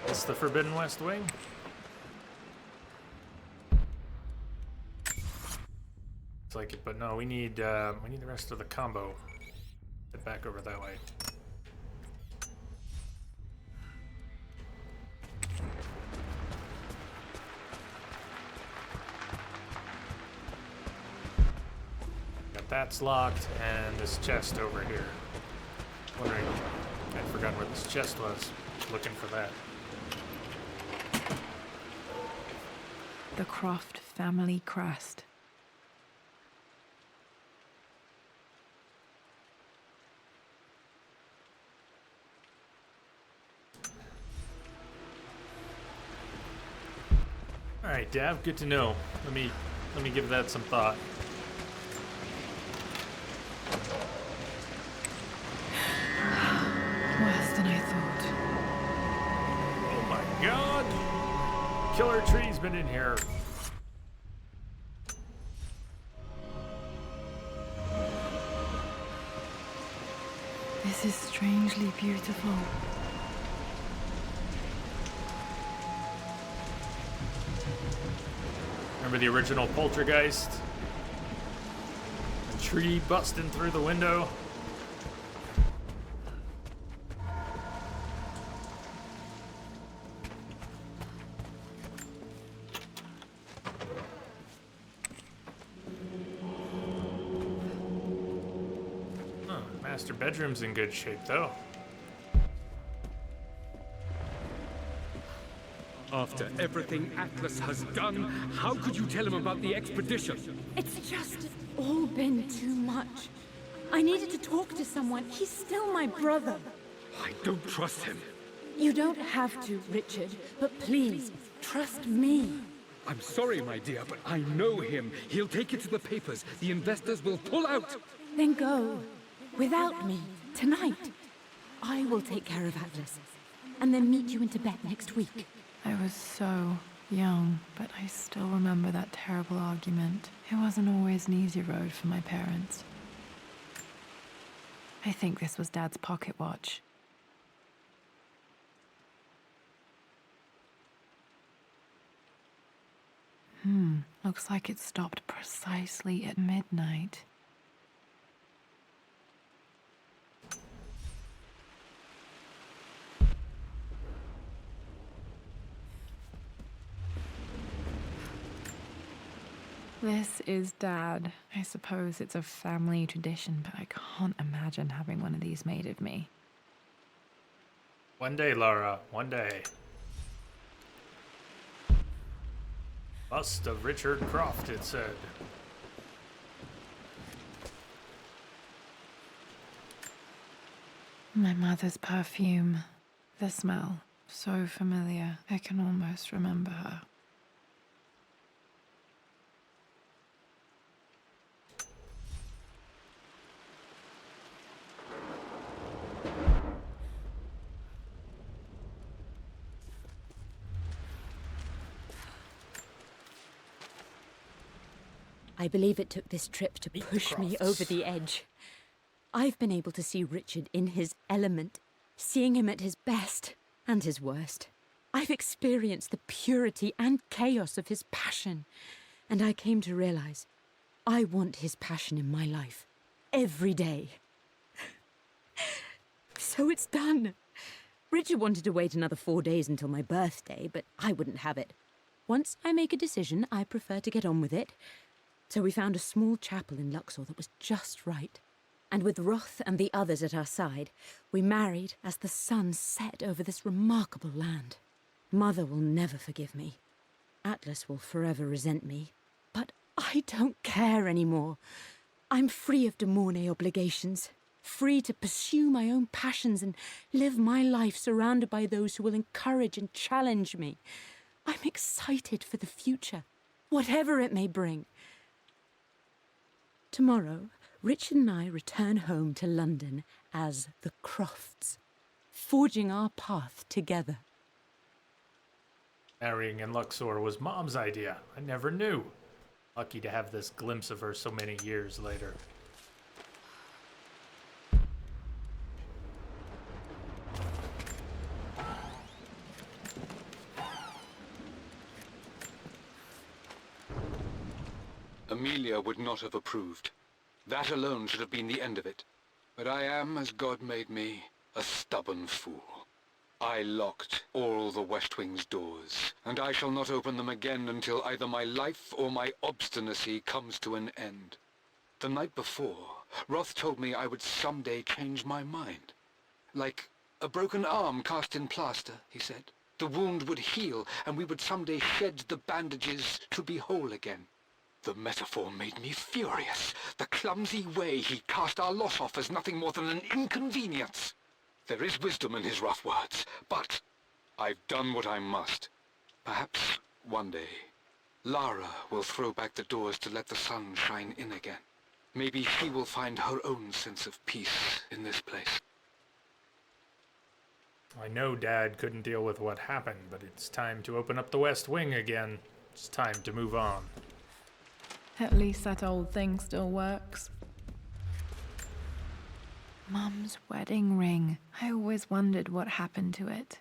It's the Forbidden West Wing. It's like it, but no, we need the rest of the combo. Head back over that way. Got that's locked, and this chest over here. Wondering, I'd forgotten where this chest was. Looking for that. The Croft family crest. All right, Dav, good to know. Let me give that some thought. Worse than I thought. Oh my God! killer tree's been in here. This is strangely beautiful. Remember the original Poltergeist? The tree busting through the window. Master bedroom's in good shape, though. After everything Atlas has done, how could you tell him about the expedition? It's just all been too much. I needed to talk to someone. He's still my brother. I don't trust him. You don't have to, Richard, but please, trust me. I'm sorry, my dear, but I know him. He'll take it to the papers. The investors will pull out. Then go. Without me, tonight. I will take care of Atlas, and then meet you in Tibet next week. I was so young, but I still remember that terrible argument. It wasn't always an easy road for my parents. I think this was Dad's pocket watch. Looks like it stopped precisely at midnight. This is Dad. I suppose it's a family tradition, but I can't imagine having one of these made of me. One day, Lara, one day. Bust of Richard Croft, it said. My mother's perfume. The smell. So familiar. I can almost remember her. I believe it took this trip to push me over the edge. I've been able to see Richard in his element, seeing him at his best and his worst. I've experienced the purity and chaos of his passion, and I came to realize I want his passion in my life every day. So it's done. Richard wanted to wait another 4 days until my birthday, but I wouldn't have it. Once I make a decision, I prefer to get on with it. So we found a small chapel in Luxor that was just right. And with Roth and the others at our side, we married as the sun set over this remarkable land. Mother will never forgive me. Atlas will forever resent me. But I don't care anymore. I'm free of de Mornay obligations, free to pursue my own passions and live my life surrounded by those who will encourage and challenge me. I'm excited for the future, whatever it may bring. Tomorrow, Richard and I return home to London as the Crofts, forging our path together. Marrying in Luxor was Mom's idea. I never knew. Lucky to have this glimpse of her so many years later. Amelia would not have approved. That alone should have been the end of it. But I am, as God made me, a stubborn fool. I locked all the West Wing's doors, and I shall not open them again until either my life or my obstinacy comes to an end. The night before, Roth told me I would someday change my mind. Like a broken arm cast in plaster, he said. The wound would heal, and we would someday shed the bandages to be whole again. The metaphor made me furious. The clumsy way he cast our loss off as nothing more than an inconvenience. There is wisdom in his rough words, but I've done what I must. Perhaps one day, Lara will throw back the doors to let the sun shine in again. Maybe she will find her own sense of peace in this place. I know Dad couldn't deal with what happened, but it's time to open up the West Wing again. It's time to move on. At least that old thing still works. Mum's wedding ring. I always wondered what happened to it.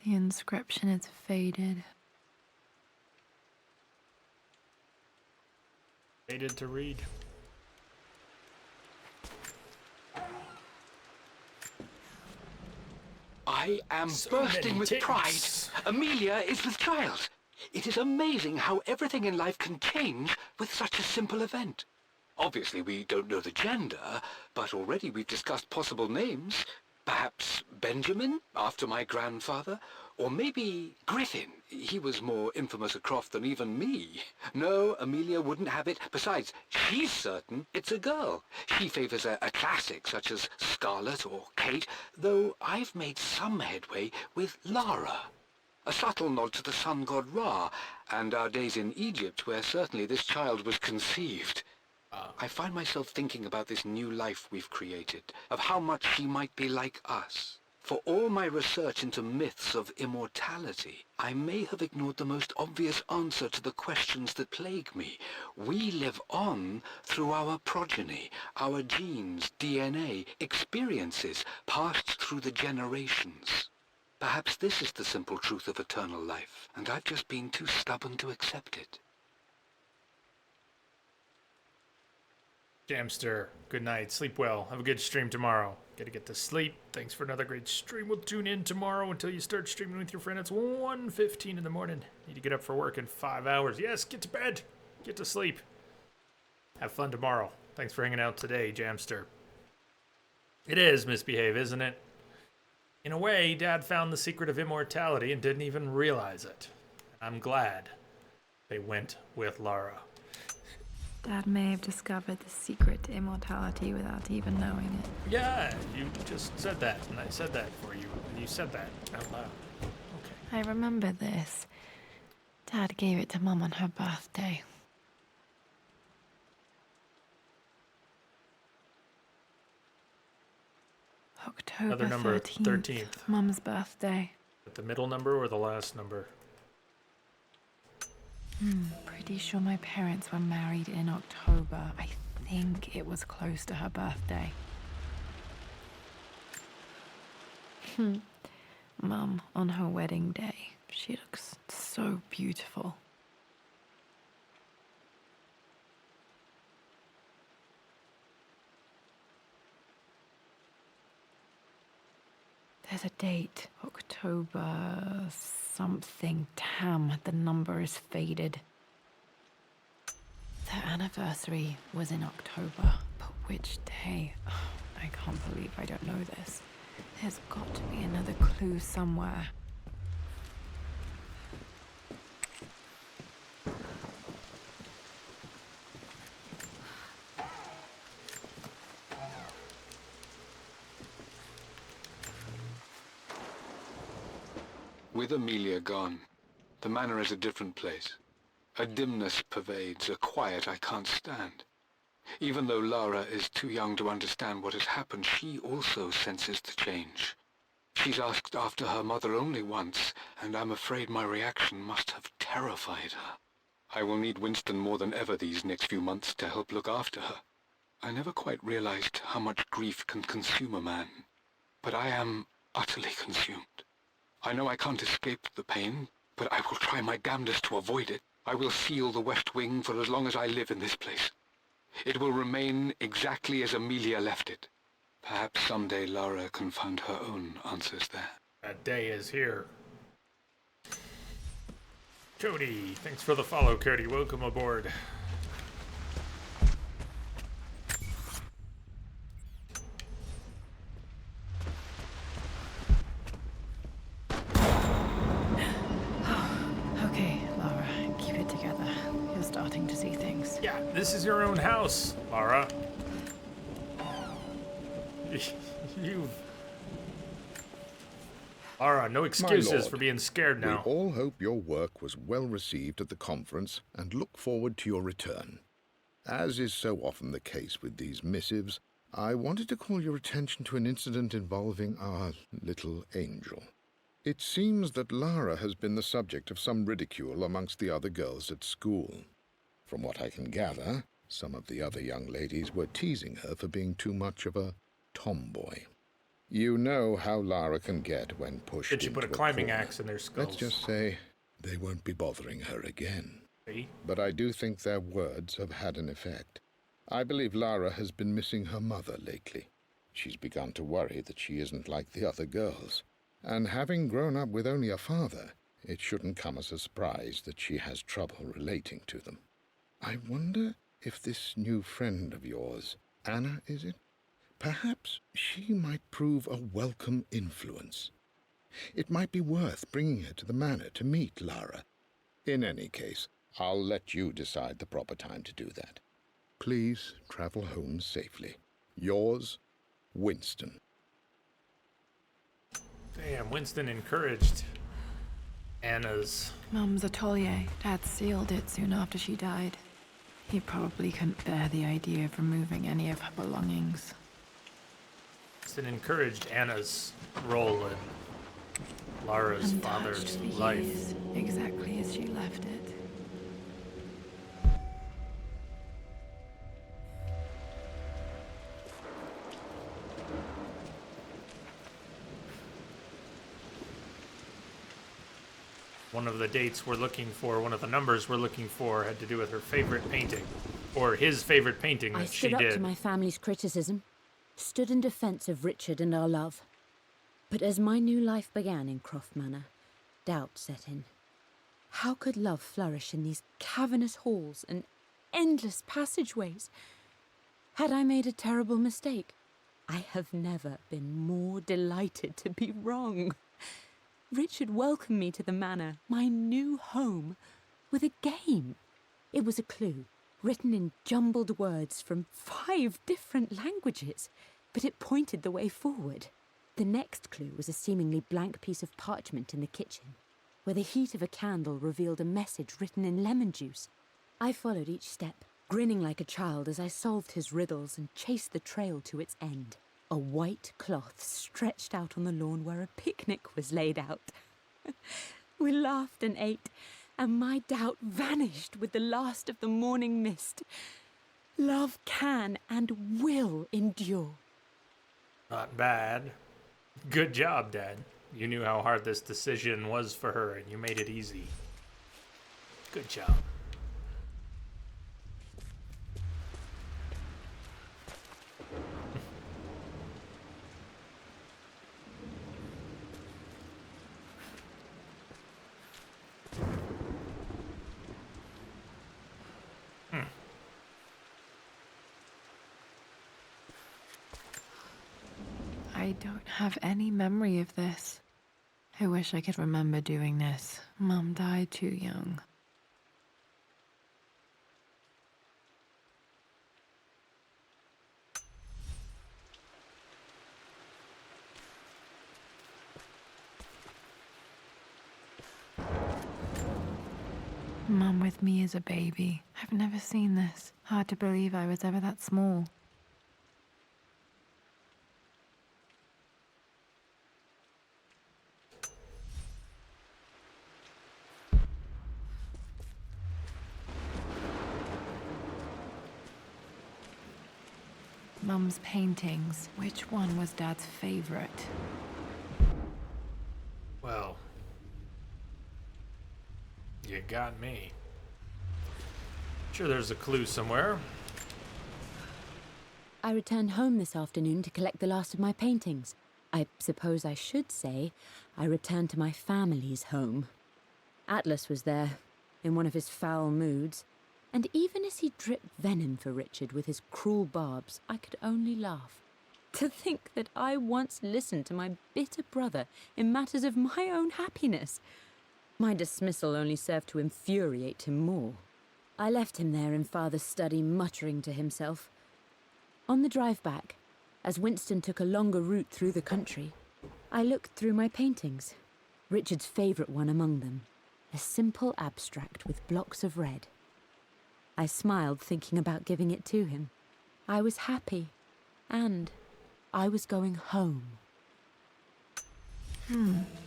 The inscription is faded. Faded to read. I am So bursting many with ticks. pride. Amelia is with child. It is amazing how everything in life can change with such a simple event. Obviously, we don't know the gender, but already we've discussed possible names. Perhaps Benjamin, after my grandfather, or maybe Griffin. He was more infamous a Croft than even me. No, Amelia wouldn't have it. Besides, she's certain it's a girl. She favors a classic such as Scarlet or Kate, though I've made some headway with Lara. A subtle nod to the sun god Ra, and our days in Egypt, where certainly this child was conceived. I find myself thinking about this new life we've created, of how much she might be like us. For all my research into myths of immortality, I may have ignored the most obvious answer to the questions that plague me. We live on through our progeny, our genes, DNA, experiences passed through the generations. Perhaps this is the simple truth of eternal life, and I've just been too stubborn to accept it. Jamster, good night. Sleep well. Have a good stream tomorrow. Gotta get to sleep. Thanks for another great stream. We'll tune in tomorrow until you start streaming with your friend. It's 1:15 in the morning. Need to get up for work in 5 hours. Yes, get to bed. Get to sleep. Have fun tomorrow. Thanks for hanging out today, Jamster. It is misbehave, isn't it? In a way, Dad found the secret of immortality and didn't even realize it. I'm glad they went with Lara. Dad may have discovered the secret to immortality without even knowing it. Yeah, you just said that, and I said that for you, and you said that out loud. Okay. I remember this. Dad gave it to Mum on her birthday. October Another number, 13th. 13th. Mum's birthday. The middle number or the last number? Pretty sure my parents were married in October. I think it was close to her birthday. Mum, on her wedding day, she looks so beautiful. There's a date, October something. Damn, the number is faded. Their anniversary was in October, but which day? I can't believe I don't know this. There's got to be another clue somewhere. With Amelia gone, the manor is a different place. A dimness pervades, a quiet I can't stand. Even though Lara is too young to understand what has happened, she also senses the change. She's asked after her mother only once, and I'm afraid my reaction must have terrified her. I will need Winston more than ever these next few months to help look after her. I never quite realized how much grief can consume a man, but I am utterly consumed. I know I can't escape the pain, but I will try my damnedest to avoid it. I will seal the West Wing for as long as I live in this place. It will remain exactly as Amelia left it. Perhaps someday Lara can find her own answers there. That day is here. Cody, thanks for the follow, Cody. Welcome aboard. Okay, Lara, keep it together. You're starting to see things. Yeah, this is your own house, Lara. You've... Lara, no excuses lord, for being scared now. We all hope your work was well received at the conference and look forward to your return. As is so often the case with these missives, I wanted to call your attention to an incident involving our little angel. It seems that Lara has been the subject of some ridicule amongst the other girls at school. From what I can gather, some of the other young ladies were teasing her for being too much of a tomboy. You know how Lara can get when pushed Did she into put a climbing corner. axe in their skulls? Let's just say they won't be bothering her again. See? But I do think their words have had an effect. I believe Lara has been missing her mother lately. She's begun to worry that she isn't like the other girls. And having grown up with only a father, it shouldn't come as a surprise that she has trouble relating to them. I wonder if this new friend of yours, Anna, is it? Perhaps she might prove a welcome influence. It might be worth bringing her to the manor to meet Lara. In any case, I'll let you decide the proper time to do that. Please travel home safely. Yours, Winston. Damn, Winston encouraged Anna's... Mum's atelier. Dad sealed it soon after she died. He probably couldn't bear the idea of removing any of her belongings. Winston encouraged Anna's role in Lara's father's Untouched for life. years, exactly as she left it. One of the dates we're looking for, one of the numbers we're looking for, had to do with her favorite painting. Or his favorite painting I that she stood up to did. my family's criticism, stood in defense of Richard and our love. But as my new life began in Croft Manor, doubt set in. How could love flourish in these cavernous halls and endless passageways? Had I made a terrible mistake? I have never been more delighted to be wrong. Richard welcomed me to the manor, my new home, with a game. It was a clue, written in jumbled words from 5 different languages, but it pointed the way forward. The next clue was a seemingly blank piece of parchment in the kitchen, where the heat of a candle revealed a message written in lemon juice. I followed each step, grinning like a child as I solved his riddles and chased the trail to its end. A white cloth stretched out on the lawn where a picnic was laid out. We laughed and ate, and my doubt vanished with the last of the morning mist. Love can and will endure. Not bad. Good job, Dad. You knew how hard this decision was for her, and you made it easy. Good job. I don't have any memory of this. I wish I could remember doing this. Mum died too young. Mum with me as a baby. I've never seen this. Hard to believe I was ever that small. Mum's paintings. Which one was Dad's favorite? Well, you got me. Sure, there's a clue somewhere. I returned home this afternoon to collect the last of my paintings. I suppose I should say I returned to my family's home. Atlas was there, in one of his foul moods, and even as he dripped venom for Richard with his cruel barbs, I could only laugh. To think that I once listened to my bitter brother in matters of my own happiness. My dismissal only served to infuriate him more. I left him there in Father's study, muttering to himself. On the drive back, as Winston took a longer route through the country, I looked through my paintings, Richard's favourite one among them, a simple abstract with blocks of red. I smiled, thinking about giving it to him. I was happy. And I was going home.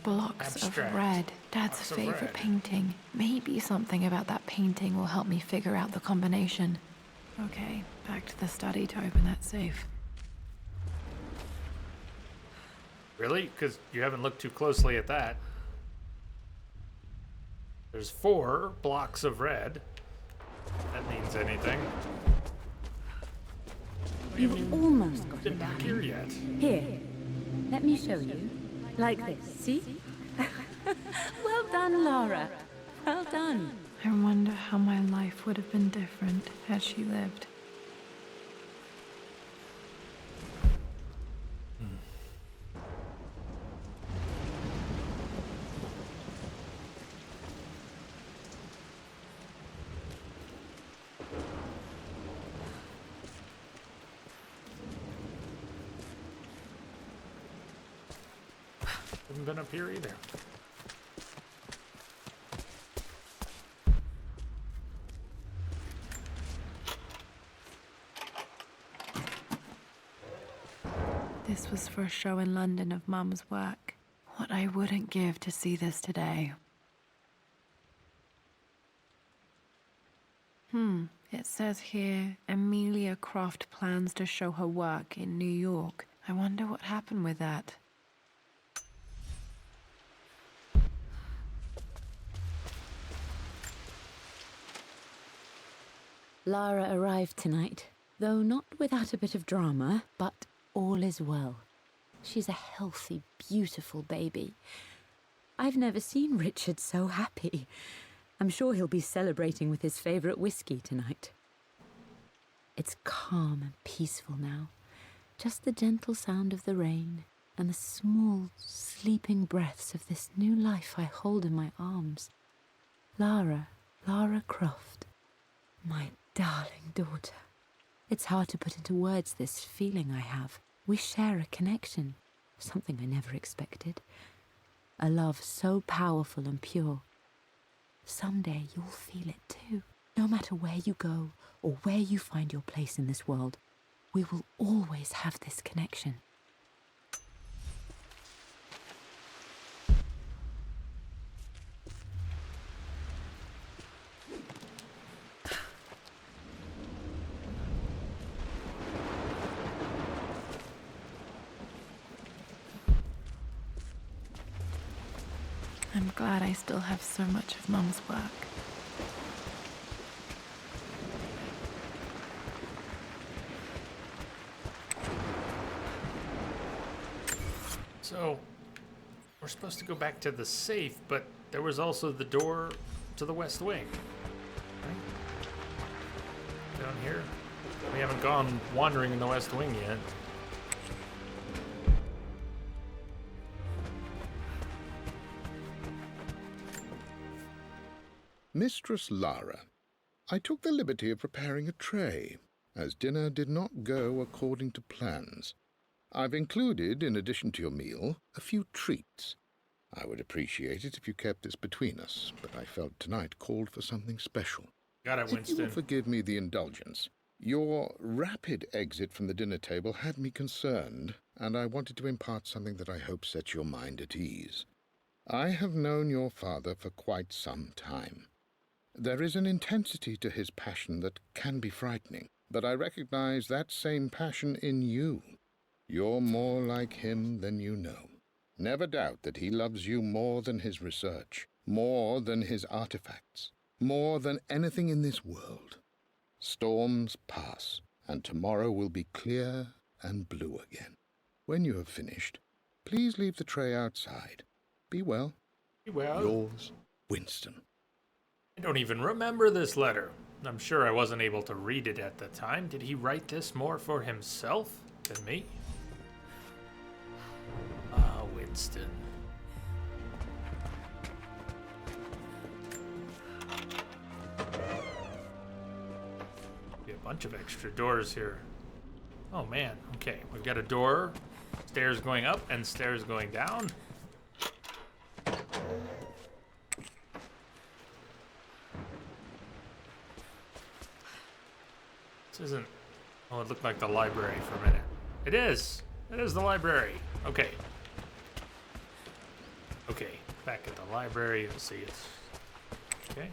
Blocks Abstract. of red. Dad's Blocks of favorite red. painting. Maybe something about that painting will help me figure out the combination. Okay, back to the study to open that safe. Really? Because you haven't looked too closely at that. There's 4 blocks of red. If that means anything. You've almost got it Didn't down. appear yet. Here, let me show you. Like this, see? Well done, Lara. Well done. I wonder how my life would have been different had she lived. Haven't been up here either. This was for a show in London of Mum's work. What I wouldn't give to see this today. It says here, Amelia Croft plans to show her work in New York. I wonder what happened with that. Lara arrived tonight, though not without a bit of drama, but all is well. She's a healthy, beautiful baby. I've never seen Richard so happy. I'm sure he'll be celebrating with his favourite whiskey tonight. It's calm and peaceful now. Just the gentle sound of the rain and the small, sleeping breaths of this new life I hold in my arms. Lara Croft, my darling daughter. It's hard to put into words this feeling I have. We share a connection, something I never expected. A love so powerful and pure. Someday you'll feel it too. No matter where you go or where you find your place in this world, we will always have this connection. I'm glad I still have so much of Mum's work. So, we're supposed to go back to the safe, but there was also the door to the West Wing. Right? Down here. We haven't gone wandering in the West Wing yet. Mistress Lara, I took the liberty of preparing a tray, as dinner did not go according to plans. I've included, in addition to your meal, a few treats. I would appreciate it if you kept this between us, but I felt tonight called for something special. Got it, If you Winston. will forgive me the indulgence, your rapid exit from the dinner table had me concerned, and I wanted to impart something that I hope sets your mind at ease. I have known your father for quite some time. There is an intensity to his passion that can be frightening, but I recognize that same passion in you. You're more like him than you know. Never doubt that he loves you more than his research, more than his artifacts, more than anything in this world. Storms pass, and tomorrow will be clear and blue again. When you have finished, please leave the tray outside. Be well. Well, Yours, Winston. I don't even remember this letter. I'm sure I wasn't able to read it at the time. Did he write this more for himself than me? Ah, Winston. Be a bunch of extra doors here. Oh man, okay. We've got a door, stairs going up, and stairs going down. This isn't... Oh, it looked like the library for a minute. It is. It is the library. Okay. Okay. Back at the library. You'll see it's... Okay.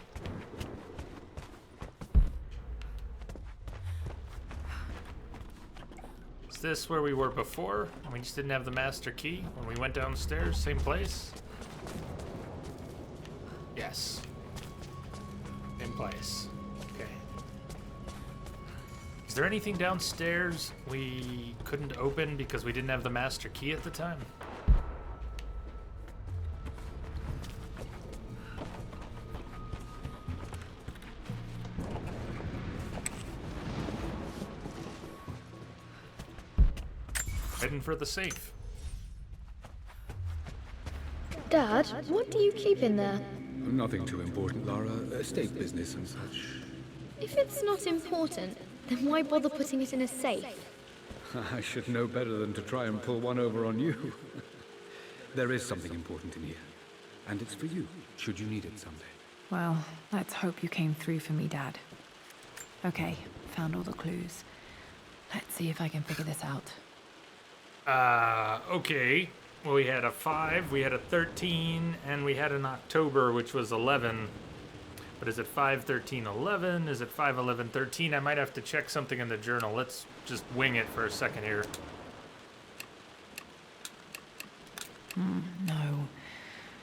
Is this where we were before? We just didn't have the master key when we went downstairs? Same place? Yes. Same place. Okay. Is there anything downstairs we couldn't open because we didn't have the master key at the time? Heading for the safe. Dad, what do you keep in there? Nothing too important, Lara. Estate business and such. If it's not important, then why bother putting it in a safe? I should know better than to try and pull one over on you. There is something important in here. And it's for you, should you need it someday. Well, let's hope you came through for me, Dad. Okay, found all the clues. Let's see if I can figure this out. Okay. Well, we had a 5, we had a 13, and we had an October, which was 11. But is it 5, 13, 11? Is it 5, 11, 13? I might have to check something in the journal. Let's just wing it for a second here. No.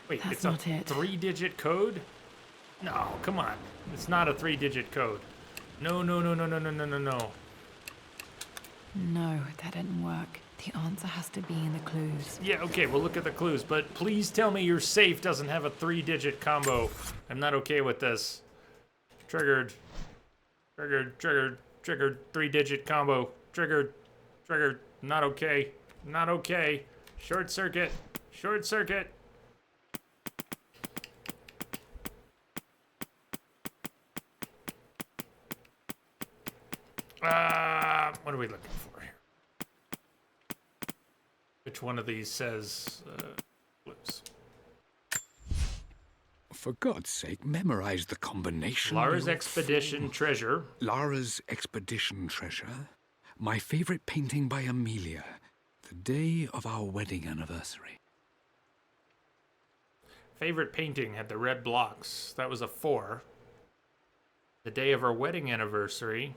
Wait, That's it's not a it. 3-digit code? No, come on. It's not a 3-digit code. No, no, no, no, no, no, no, no, no. No, that didn't work. The answer has to be in the clues. Yeah, okay, we'll look at the clues, but please tell me your safe doesn't have a 3-digit combo. I'm not okay with this. Triggered. Triggered, triggered, triggered, 3-digit combo. Triggered, triggered, not okay. Not okay. Short circuit, short circuit. What are we looking for here? Which one of these says clues? For God's sake, memorize the combination. Lara's Expedition Treasure. Lara's Expedition Treasure. My favorite painting by Amelia. The day of our wedding anniversary. Favorite painting had the red blocks. That was a 4. The day of our wedding anniversary.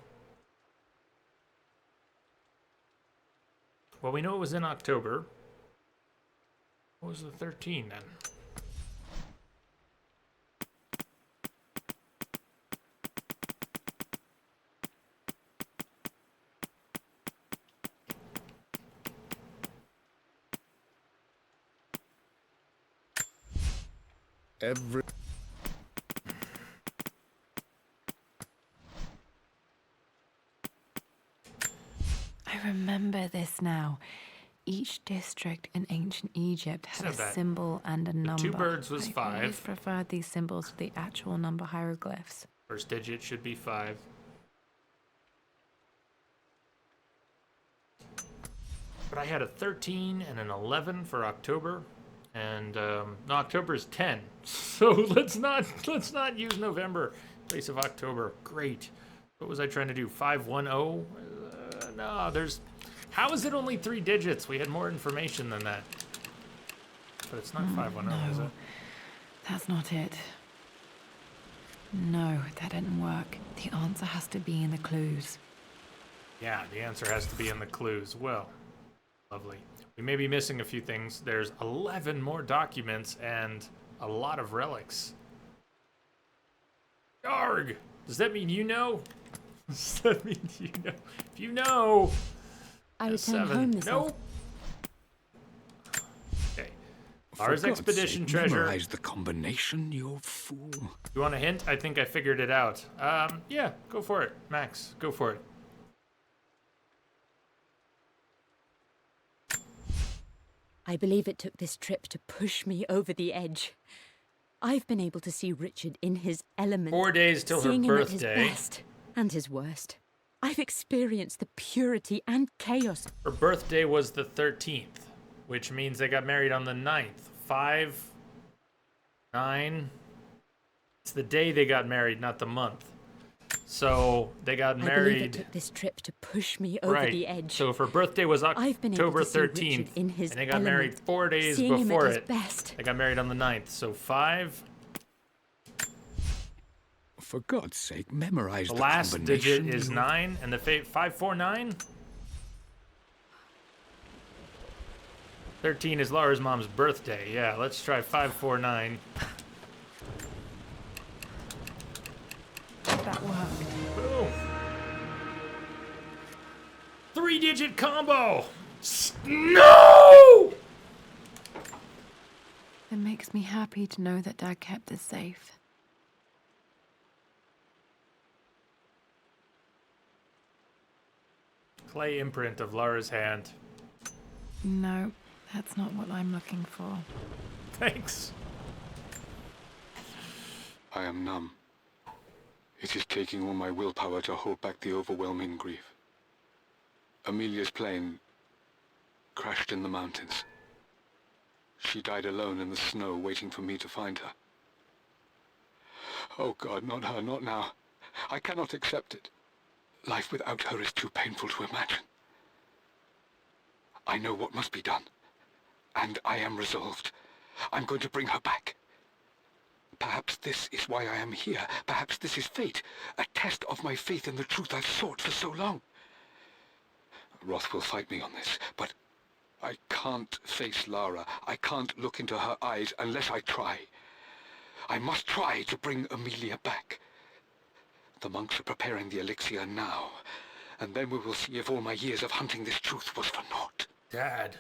Well, we know it was in October. What was the 13 then? I remember this now. Each district in ancient Egypt had a Said that. symbol and a number. 2 birds was I always 5. preferred these symbols to the actual number hieroglyphs. First digit should be 5. But I had a 13 and an 11 for October, and no, October is 10. So let's not use November in place of October. Great. What was I trying to do? 510? No, there's. How is it only 3 digits? We had more information than that. But it's not 510, is it? That's not it. No, that didn't work. The answer has to be in the clues. Yeah, the answer has to be in the clues. Well, lovely. We may be missing a few things. There's 11 more documents and a lot of relics. Yarg! Does that mean you know? Does that mean you know? If you know... I returned 7. home this Nope. Okay. Lara's Expedition Treasure. Memorize the combination, you fool. You want a hint? I think I figured it out. Yeah, go for it. Max, go for it. I believe it took this trip to push me over the edge. I've been able to see Richard in his element. 4 days till her seeing him at his birthday. best and his worst. I've experienced the purity and chaos. Her birthday was the 13th, which means they got married on the 9th. 5, 9. It's the day they got married, not the month. So they got I believe married. it took this trip to push me over Right. the edge. So if her birthday was I've been able October to see Richard 13th, in his and they got married element, 4 days seeing him before at his it. best. They got married on the 9th. So 5. For God's sake, memorize The the last combination. digit is 9, and the 549. 13 is Laura's mom's birthday. Yeah, let's try 549. That worked. Boom. 3-digit combo. No! It makes me happy to know that Dad kept this safe. Clay imprint of Laura's hand. No, that's not what I'm looking for. Thanks. I am numb. It is taking all my willpower to hold back the overwhelming grief. Amelia's plane crashed in the mountains. She died alone in the snow, waiting for me to find her. Oh God, not her, not now. I cannot accept it. Life without her is too painful to imagine. I know what must be done, and I am resolved. I'm going to bring her back. Perhaps this is why I am here. Perhaps this is fate, a test of my faith in the truth I've sought for so long. Roth will fight me on this, but I can't face Lara. I can't look into her eyes unless I try. I must try to bring Amelia back. The monks are preparing the elixir now, and then we will see if all my years of hunting this truth was for naught. Dad.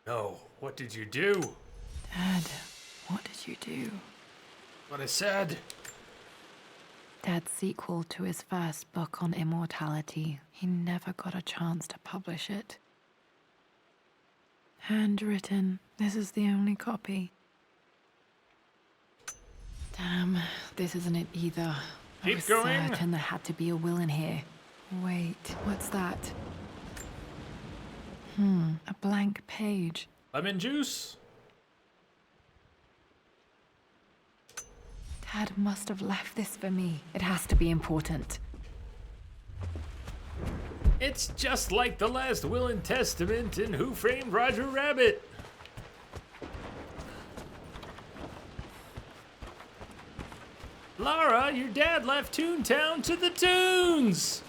No. What did you do? Dad, what did you do? What I said. Dad's sequel to his first book on immortality. He never got a chance to publish it. Handwritten. This is the only copy. Damn, this isn't it either. I Keep was going. certain there had to be a will in here. Wait, what's that? A blank page. Lemon juice. Dad must have left this for me. It has to be important. It's just like the last will and testament in Who Framed Roger Rabbit. Lara, your dad left Toontown to the Toons.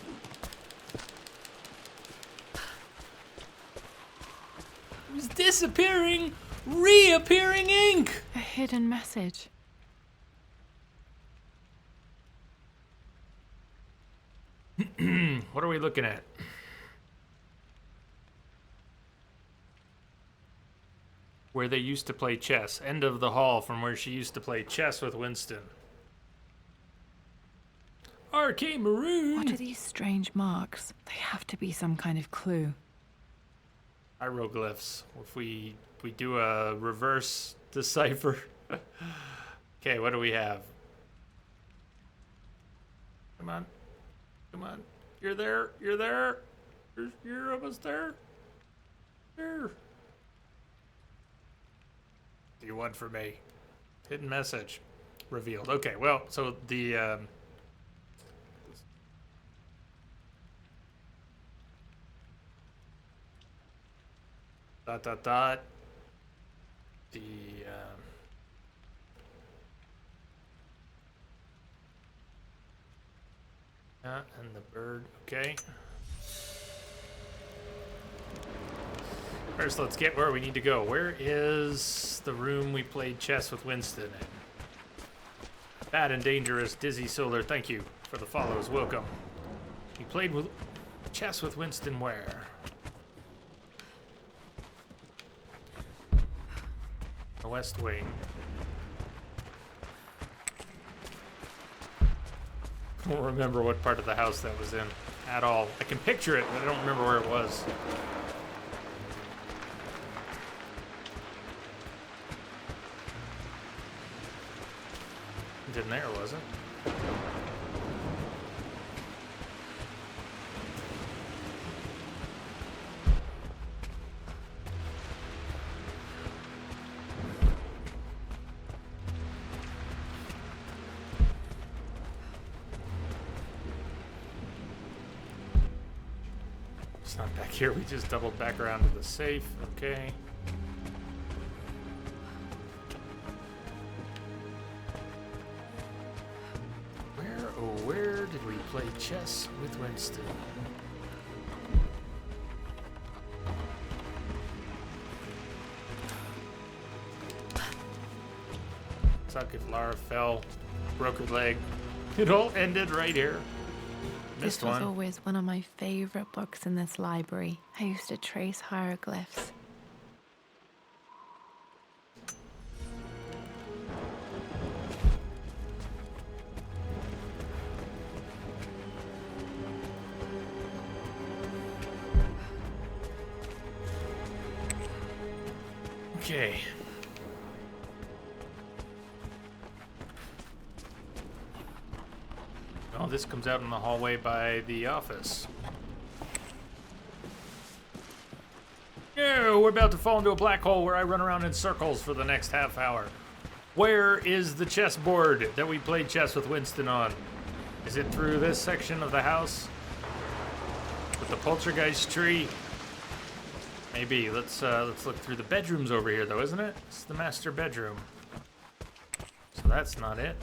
It was disappearing, reappearing ink. A hidden message. What are we looking at? Where they used to play chess. End of the hall from where she used to play chess with Winston. RK Maroon! What are these strange marks? They have to be some kind of clue. Hieroglyphs. If we do a reverse decipher. Okay, what do we have? Come on. Come on. You're there. You're there. You're almost there. Here. Do you want for me? Hidden message. Revealed. Okay, well, so the... dot, dot, dot. The... yeah, and the bird. Okay. First, let's get where we need to go. Where is the room we played chess with Winston in? Bad and Dangerous, Dizzy Solar, thank you for the follows. Welcome. You played with chess with Winston where? The West Wing. I don't remember what part of the house that was in at all. I can picture it, but I don't remember where it was. It didn't there, was it? It's not back here. We just doubled back around to the safe. Okay. Where did we play chess with Winston? Suck if Lara fell, broke her leg. It all ended right here. Missed This was one. always one of my favorite books in this library. I used to trace hieroglyphs. Okay. Oh, this comes out in the hallway by the office. Yeah, we're about to fall into a black hole where I run around in circles for the next half hour. Where is the chessboard that we played chess with Winston on? Is it through this section of the house? With the poltergeist tree? Maybe. Let's look through the bedrooms over here, though, isn't it? It's the master bedroom. So that's not it.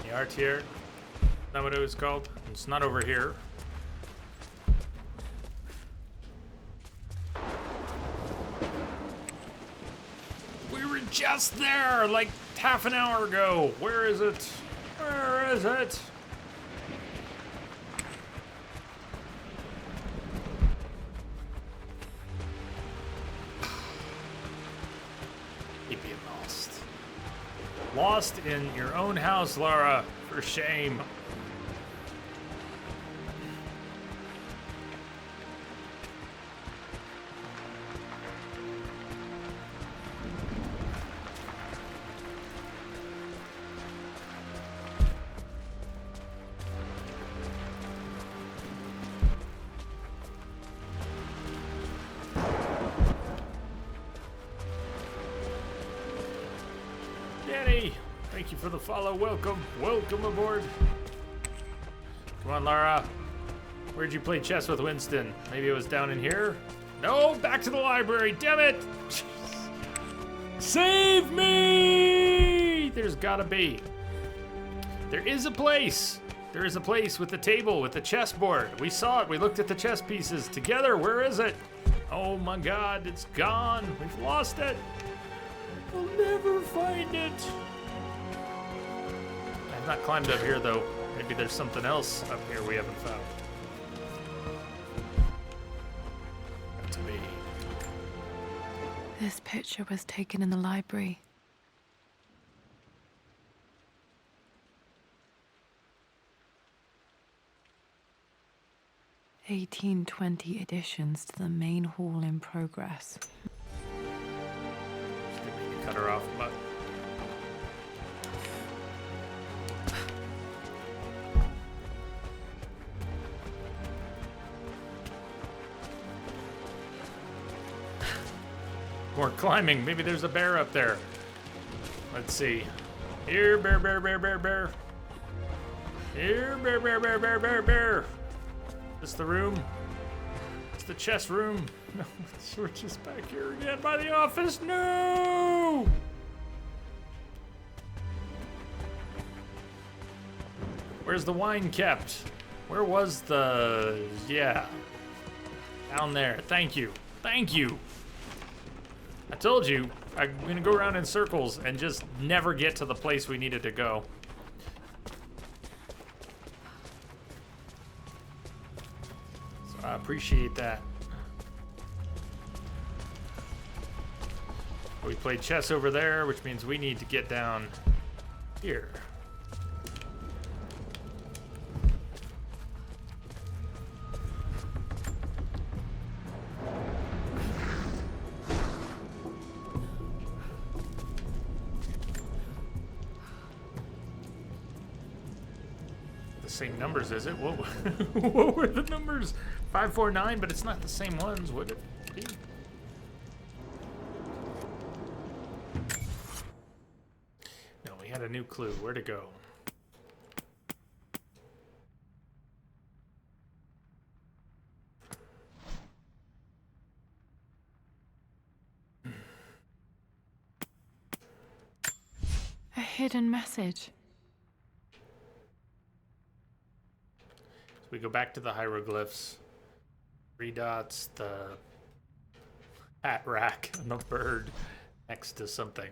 The artier. Is that what it was called? It's not over here. We were just there like half an hour ago. Where is it? Where is it? Keep being lost. Lost in your own house, Lara. For shame. Danny, thank you for the follow. Welcome. Welcome aboard. Come on, Lara. Where'd you play chess with Winston? Maybe it was down in here? No, back to the library. Damn it. Save me! There's gotta be. There is a place. There is a place with the table, with the chessboard. We saw it. We looked at the chess pieces together. Where is it? Oh my God, it's gone. We've lost it. We'll never find it. I've not climbed up here though. Maybe there's something else up here we haven't found. Got to be. This picture was taken in the library. (1820) additions to the main hall in progress. Just didn't mean to cut her off, but. More climbing. Maybe there's a bear up there. Let's see. Here, bear, bear, bear, bear, bear. Here, bear, bear, bear, bear, bear, bear. Is this the room? It's the chess room. No, we're just back here again by the office. No! Where's the wine kept? Where was the... Yeah. Down there. Thank you. Thank you. I told you, I'm gonna go around in circles and just never get to the place we needed to go. So I appreciate that. We played chess over there, which means we need to get down here. Same numbers, is it? What were the numbers? 549, but it's not the same ones, would it be? we had a new clue. Where to go? A hidden message. So we go back to the hieroglyphs. 3 dots, the hat rack, and the bird next to something.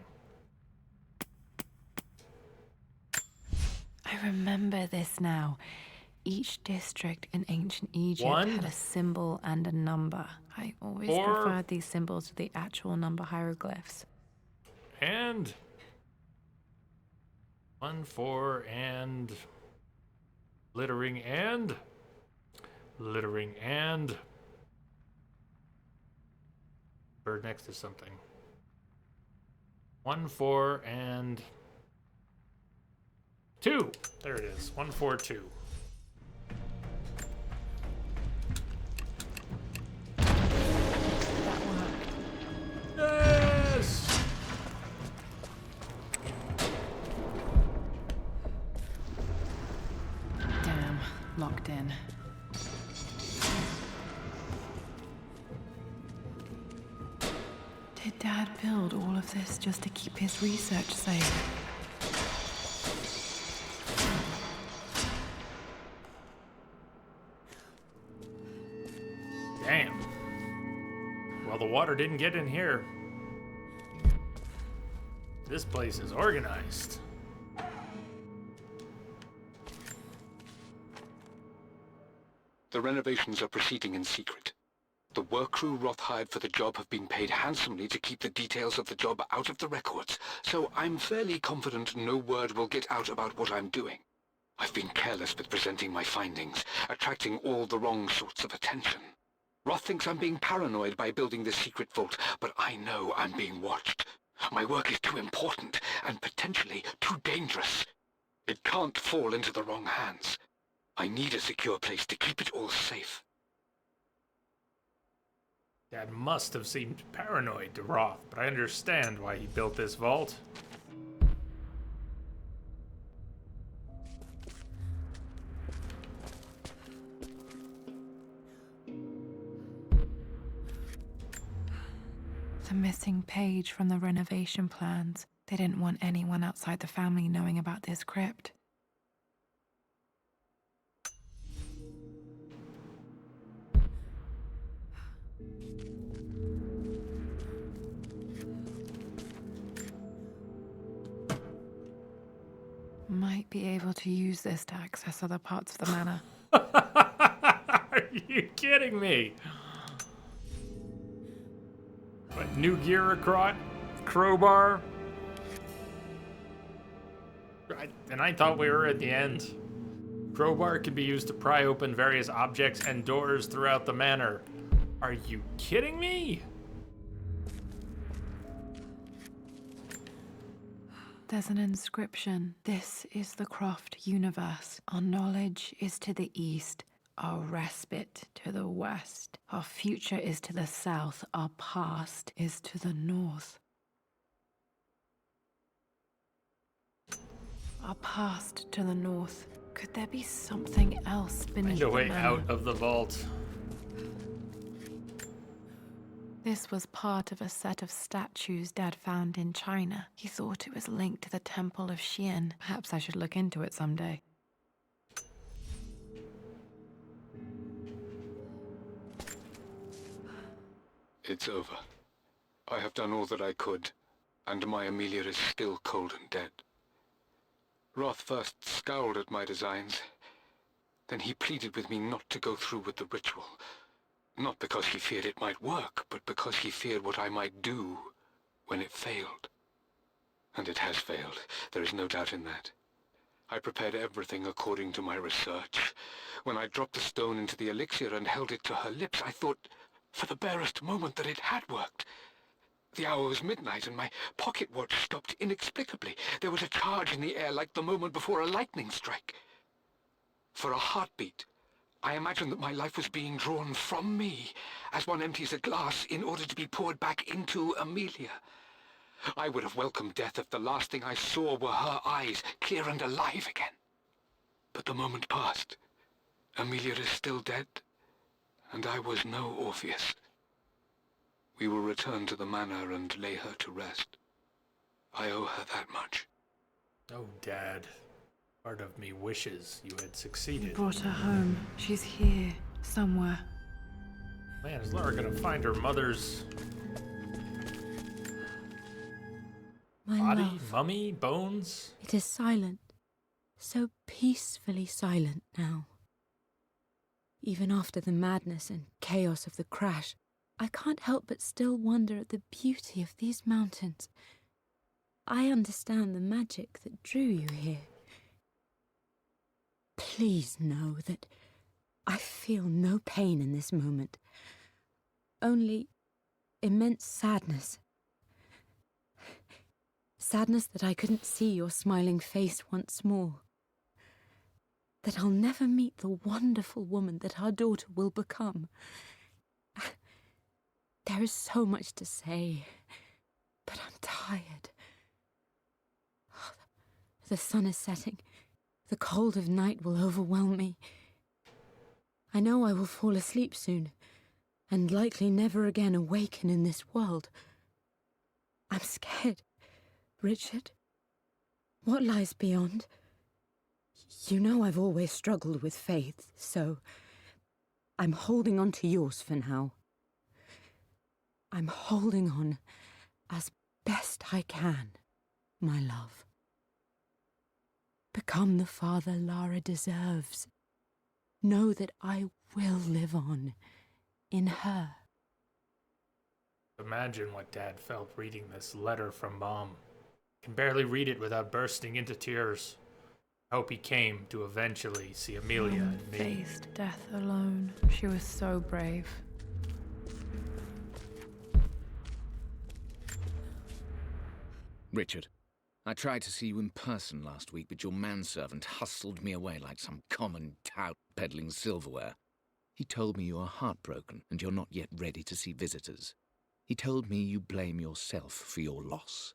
I remember this now. Each district in ancient Egypt 1, had a symbol and a number. I always 4, preferred these symbols to the actual number hieroglyphs. and 1, 4, and littering and bird next to something. 1, 4, and 2. There it is. 1, 4, 2. That worked. Yes! Damn, locked in. Did Dad build all of this just to keep his research safe? Damn. Well, the water didn't get in here. This place is organized. The renovations are proceeding in secret. The work crew Roth hired for the job have been paid handsomely to keep the details of the job out of the records, so I'm fairly confident no word will get out about what I'm doing. I've been careless with presenting my findings, attracting all the wrong sorts of attention. Roth thinks I'm being paranoid by building this secret vault, but I know I'm being watched. My work is too important and potentially too dangerous. It can't fall into the wrong hands. I need a secure place to keep it all safe. Dad must have seemed paranoid to Roth, but I understand why he built this vault. The missing page from the renovation plans. They didn't want anyone outside the family knowing about this crypt. Might be able to use this to access other parts of the manor. Are you kidding me? What, new gear crowbar? And I thought we were at the end. Crowbar can be used to pry open various objects and doors throughout the manor. Are you kidding me? There's an inscription. This is the Croft universe. Our knowledge is to the east, our respite to the west. Our future is to the south, our past is to the north. Our past to the north. Could there be something else beneath Find a the way manor? out of the vault. This was part of a set of statues Dad found in China. He thought it was linked to the Temple of Xian. Perhaps I should look into it someday. It's over. I have done all that I could, and my Amelia is still cold and dead. Roth first scowled at my designs. Then he pleaded with me not to go through with the ritual. Not because he feared it might work, but because he feared what I might do when it failed. And it has failed. There is no doubt in that. I prepared everything according to my research. When I dropped the stone into the elixir and held it to her lips, I thought for the barest moment that it had worked. The hour was midnight and my pocket watch stopped inexplicably. There was a charge in the air like the moment before a lightning strike. For a heartbeat, I imagined that my life was being drawn from me as one empties a glass in order to be poured back into Amelia. I would have welcomed death if the last thing I saw were her eyes, clear and alive again. But the moment passed. Amelia is still dead, and I was no Orpheus. We will return to the manor and lay her to rest. I owe her that much. Oh, Dad. Part of me wishes you had You succeeded. brought her home. She's here, somewhere. Man, is Lara gonna find her mother's My body, love, mummy, bones? it is silent. So peacefully silent now. Even after the madness and chaos of the crash, I can't help but still wonder at the beauty of these mountains. I understand the magic that drew you here. Please know that I feel no pain in this moment. Only immense sadness. Sadness that I couldn't see your smiling face once more. That I'll never meet the wonderful woman that our daughter will become. There is so much to say, but I'm tired. The sun is setting. The cold of night will overwhelm me. I know I will fall asleep soon, and likely never again awaken in this world. I'm scared. Richard, what lies beyond? You know I've always struggled with faith, so I'm holding on to yours for now. I'm holding on as best I can, my love. Become the father Lara deserves. Know that I will live on in her. Imagine what Dad felt reading this letter from Mom. Can barely read it without bursting into tears. I hope he came to eventually see Amelia and me. Faced death alone. She was so brave. Richard, I tried to see you in person last week, but your manservant hustled me away like some common tout peddling silverware. He told me you are heartbroken and you're not yet ready to see visitors. He told me you blame yourself for your loss.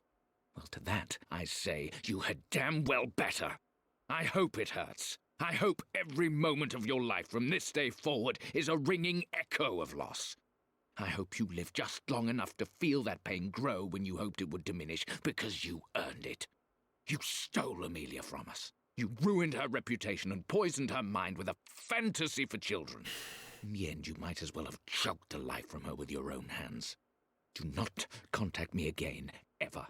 Well, to that, I say, you had damn well better. I hope it hurts. I hope every moment of your life from this day forward is a ringing echo of loss. I hope you live just long enough to feel that pain grow when you hoped it would diminish, because you earned it. You stole Amelia from us. You ruined her reputation and poisoned her mind with a fantasy for children. In the end, you might as well have choked a life from her with your own hands. Do not contact me again, ever.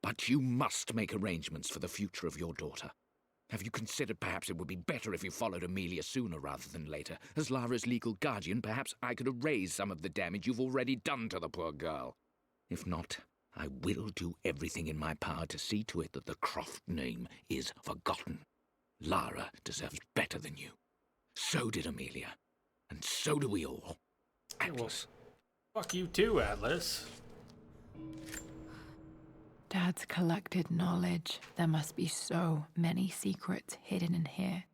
But you must make arrangements for the future of your daughter. Have you considered perhaps it would be better if you followed Amelia sooner rather than later? As Lara's legal guardian, perhaps I could erase some of the damage you've already done to the poor girl. If not, I will do everything in my power to see to it that the Croft name is forgotten. Lara deserves better than you. So did Amelia. And so do we all. Atlas. Fuck you too, Atlas. Dad's collected knowledge. There must be so many secrets hidden in here.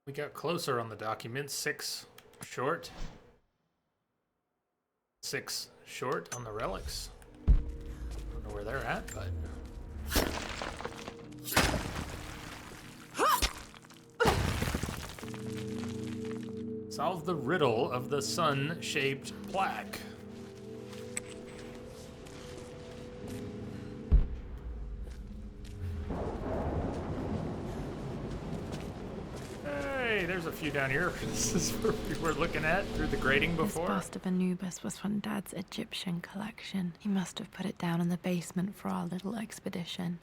We got closer on the document. 6 short. 6 short on the relics. Don't know where they're at, but... Solve the riddle of the sun-shaped plaque. Hey, there's a few down here. This is where we were looking at through the grating before. This bust of Anubis was from Dad's Egyptian collection. He must have put it down in the basement for our little expedition.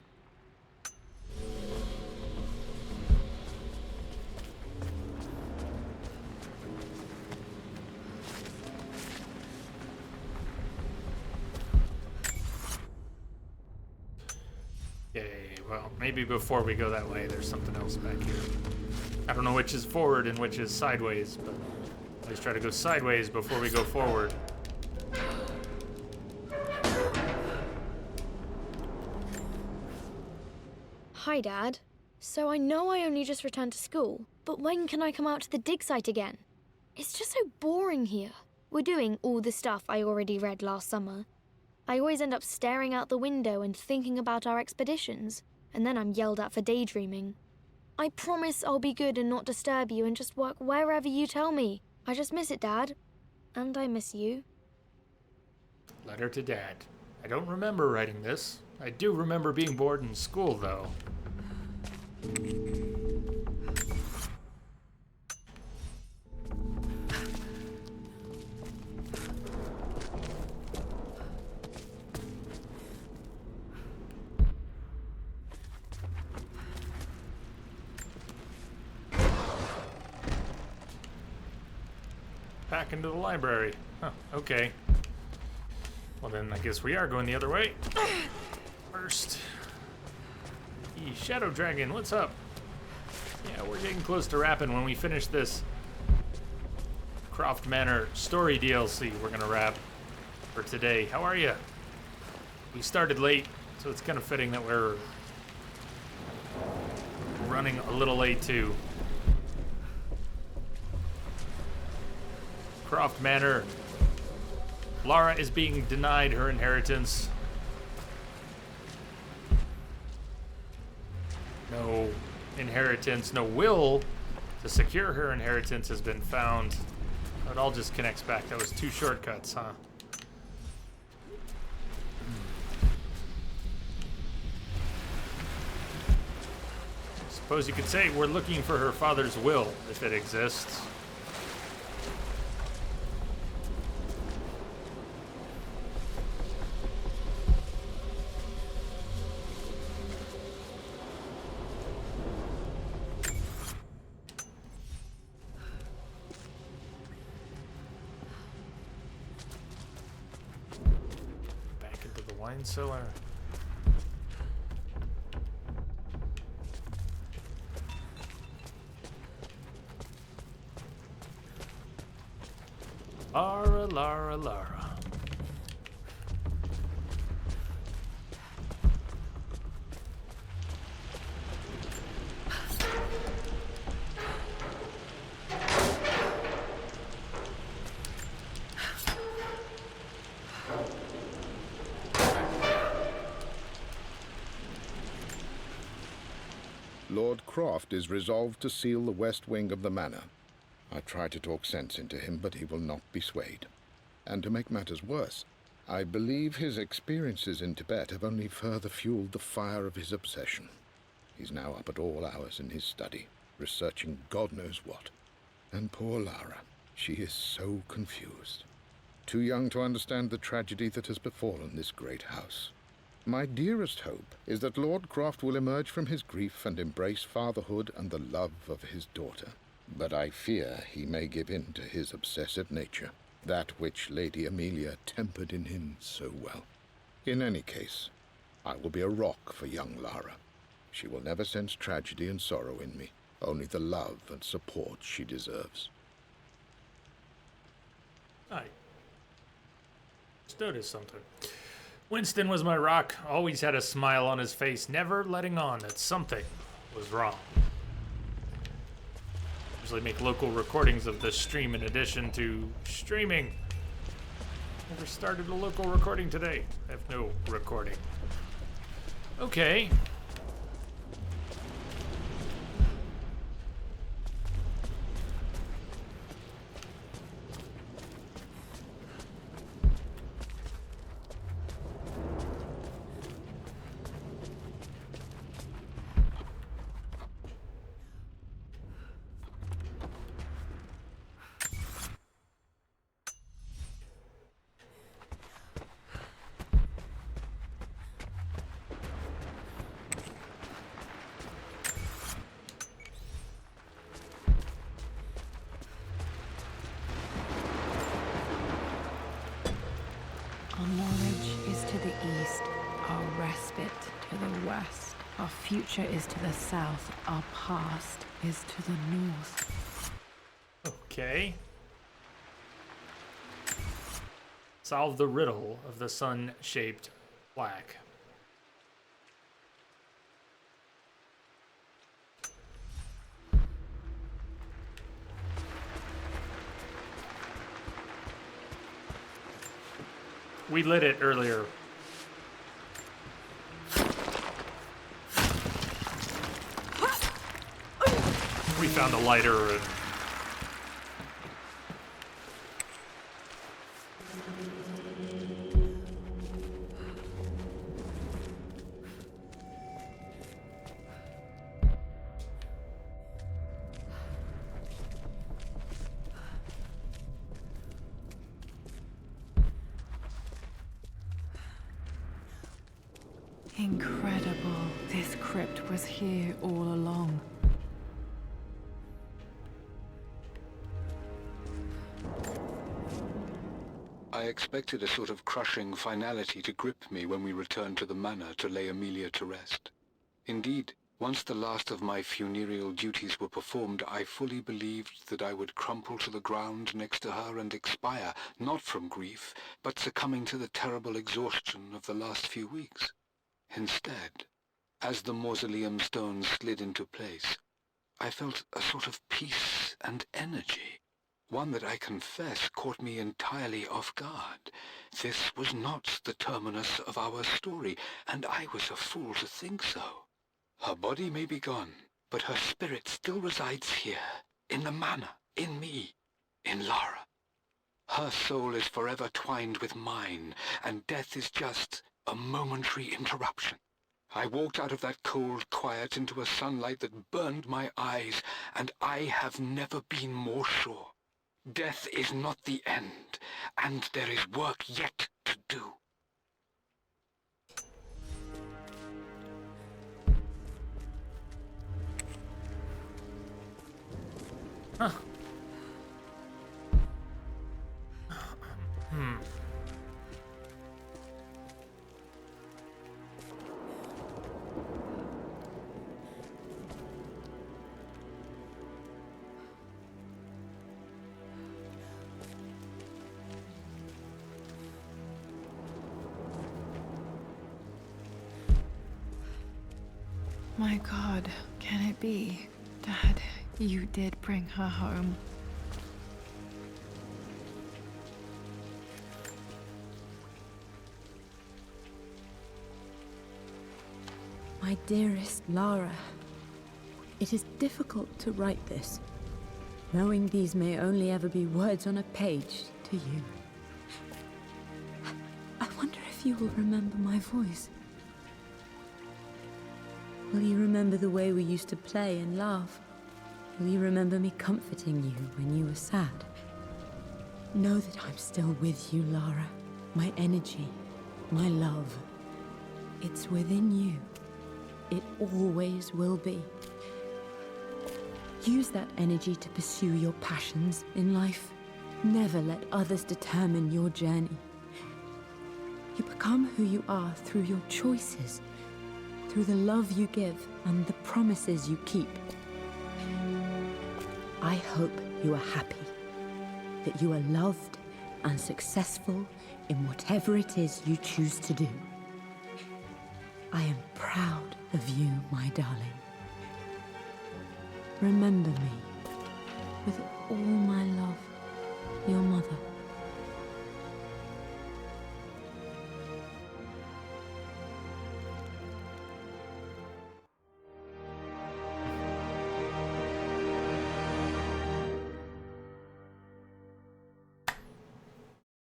Okay, well, maybe before we go that way, there's something else back here. I don't know which is forward and which is sideways, but let's try to go sideways before we go forward. Hi, Dad. So I know I only just returned to school, but when can I come out to the dig site again? It's just so boring here. We're doing all the stuff I already read last summer. I always end up staring out the window and thinking about our expeditions, and then I'm yelled at for daydreaming. I promise I'll be good and not disturb you and just work wherever you tell me. I just miss it, Dad. And I miss you. Letter to Dad. I don't remember writing this. I do remember being bored in school, though. Back into the library. Huh, okay. Well then, I guess we are going the other way. First. Hey, Shadow Dragon, what's up? Yeah, we're getting close to wrapping. When we finish this Croft Manor story DLC, we're gonna wrap for today. How are you? We started late, so it's kind of fitting that we're running a little late too. Croft Manor. Lara is being denied her inheritance. No inheritance, no will to secure her inheritance has been found. It all just connects back. That was 2 shortcuts, huh? Suppose you could say we're looking for her father's will, if it exists. Wine cellar. Lara, Lara, Lara. Lord Croft is resolved to seal the west wing of the manor. I try to talk sense into him, but he will not be swayed. And to make matters worse, I believe his experiences in Tibet have only further fueled the fire of his obsession. He's now up at all hours in his study, researching God knows what. And poor Lara, she is so confused. Too young to understand the tragedy that has befallen this great house. My dearest hope is that Lord Croft will emerge from his grief and embrace fatherhood and the love of his daughter. But I fear he may give in to his obsessive nature, that which Lady Amelia tempered in him so well. In any case, I will be a rock for young Lara. She will never sense tragedy and sorrow in me, only the love and support she deserves. I just noticed something. Winston was my rock, always had a smile on his face, never letting on that something was wrong. Usually make local recordings of the stream in addition to streaming. Never started a local recording today. I have no recording. Okay. Our knowledge is to the east, our respite to the west. Our future is to the south, our past is to the north. Okay. Solve the riddle of the sun-shaped plaque. We lit it earlier. We found a lighter and... Incredible. This crypt was here all along. I expected a sort of crushing finality to grip me when we returned to the manor to lay Amelia to rest. Indeed, once the last of my funereal duties were performed, I fully believed that I would crumple to the ground next to her and expire, not from grief, but succumbing to the terrible exhaustion of the last few weeks. Instead, as the mausoleum stones slid into place, I felt a sort of peace and energy. One that I confess caught me entirely off guard. This was not the terminus of our story, and I was a fool to think so. Her body may be gone, but her spirit still resides here, in the manor, in me, in Lara. Her soul is forever twined with mine, and death is just a momentary interruption. I walked out of that cold quiet into a sunlight that burned my eyes, and I have never been more sure. Death is not the end, and there is work yet to do. Huh. My God, can it be? Dad, you did bring her home. My dearest Lara, it is difficult to write this, knowing these may only ever be words on a page to you. I wonder if you will remember my voice. Will you remember the way we used to play and laugh? Will you remember me comforting you when you were sad? Know that I'm still with you, Lara. My energy, my love. It's within you. It always will be. Use that energy to pursue your passions in life. Never let others determine your journey. You become who you are through your choices, through the love you give and the promises you keep. I hope you are happy, that you are loved and successful in whatever it is you choose to do. I am proud of you, my darling. Remember me, with all my love, your mother.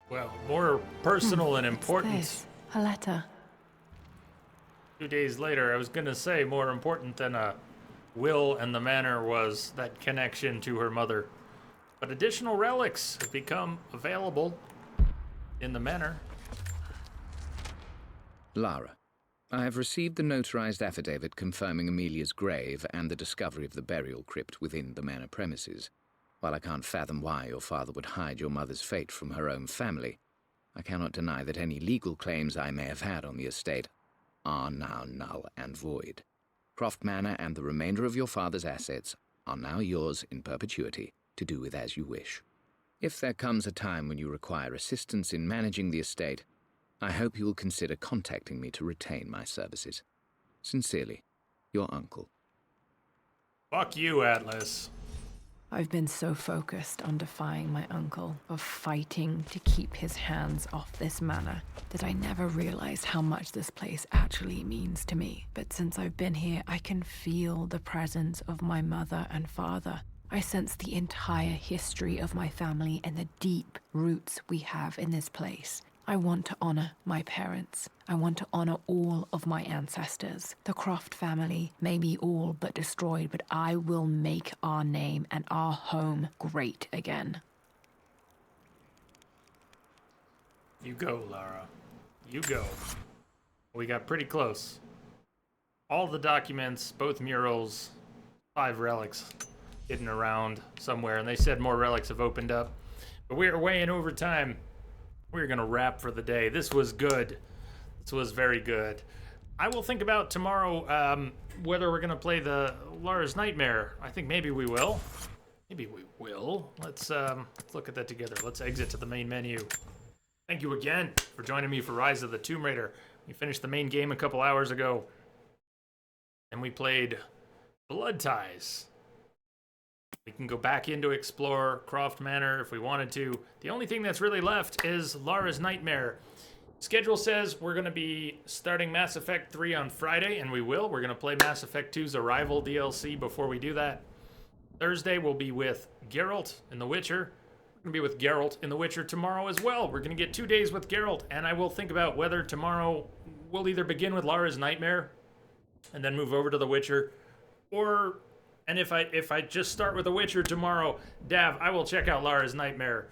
Well, more personal and important. This, a letter. 2 days later, I was gonna say more important than a will and the manor was that connection to her mother. But additional relics have become available in the manor. Lara, I have received the notarized affidavit confirming Amelia's grave and the discovery of the burial crypt within the manor premises. While I can't fathom why your father would hide your mother's fate from her own family, I cannot deny that any legal claims I may have had on the estate are now null and void. Croft Manor and the remainder of your father's assets are now yours in perpetuity to do with as you wish. If there comes a time when you require assistance in managing the estate, I hope you will consider contacting me to retain my services. Sincerely, your uncle. Fuck you, Atlas. I've been so focused on defying my uncle, of fighting to keep his hands off this manor, that I never realized how much this place actually means to me. But since I've been here, I can feel the presence of my mother and father. I sense the entire history of my family and the deep roots we have in this place. I want to honor my parents. I want to honor all of my ancestors. The Croft family may be all but destroyed, but I will make our name and our home great again. You go, Lara. You go. We got pretty close. All the documents, both murals, 5 relics hidden around somewhere, and they said more relics have opened up. But we are way in overtime. We're gonna wrap for the day. This was good. This was very good. I will think about tomorrow whether we're gonna play the Lara's Nightmare. I think maybe we will. Maybe we will. Let's look at that together. Let's exit to the main menu. Thank you again for joining me for Rise of the Tomb Raider. We finished the main game a couple hours ago, and we played Blood Ties. We can go back in to explore Croft Manor if we wanted to. The only thing that's really left is Lara's Nightmare. Schedule says we're going to be starting Mass Effect 3 on Friday, and we will. We're going to play Mass Effect 2's Arrival DLC before we do that. Thursday we'll be with Geralt in The Witcher. We're going to be with Geralt in The Witcher tomorrow as well. We're going to get 2 days with Geralt, and I will think about whether tomorrow we'll either begin with Lara's Nightmare and then move over to The Witcher, or... And if I just start with The Witcher tomorrow, Dav, I will check out Lara's Nightmare.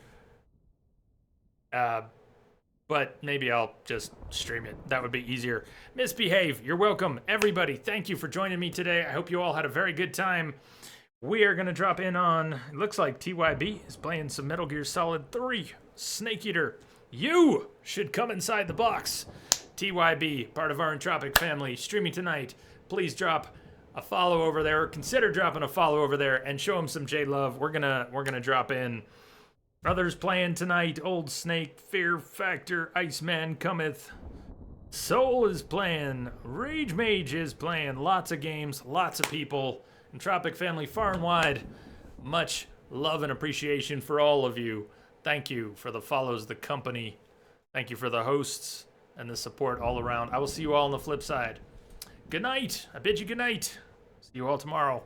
But maybe I'll just stream it. That would be easier. Misbehave, you're welcome. Everybody, thank you for joining me today. I hope you all had a very good time. We are going to drop in on, it looks like TYB is playing some Metal Gear Solid 3. Snake Eater, you should come inside the box. TYB, part of our Entropic family, streaming tonight. Please drop a follow over there. Consider dropping a follow over there and show him some J-Love. We're gonna drop in. Brothers playing tonight. Old Snake, Fear Factor, Iceman cometh. Soul is playing. Rage Mage is playing. Lots of games, lots of people. Entropic family far and wide. Much love and appreciation for all of you. Thank you for the follows, the company. Thank you for the hosts and the support all around. I will see you all on the flip side. Good night. I bid you good night. See you all tomorrow.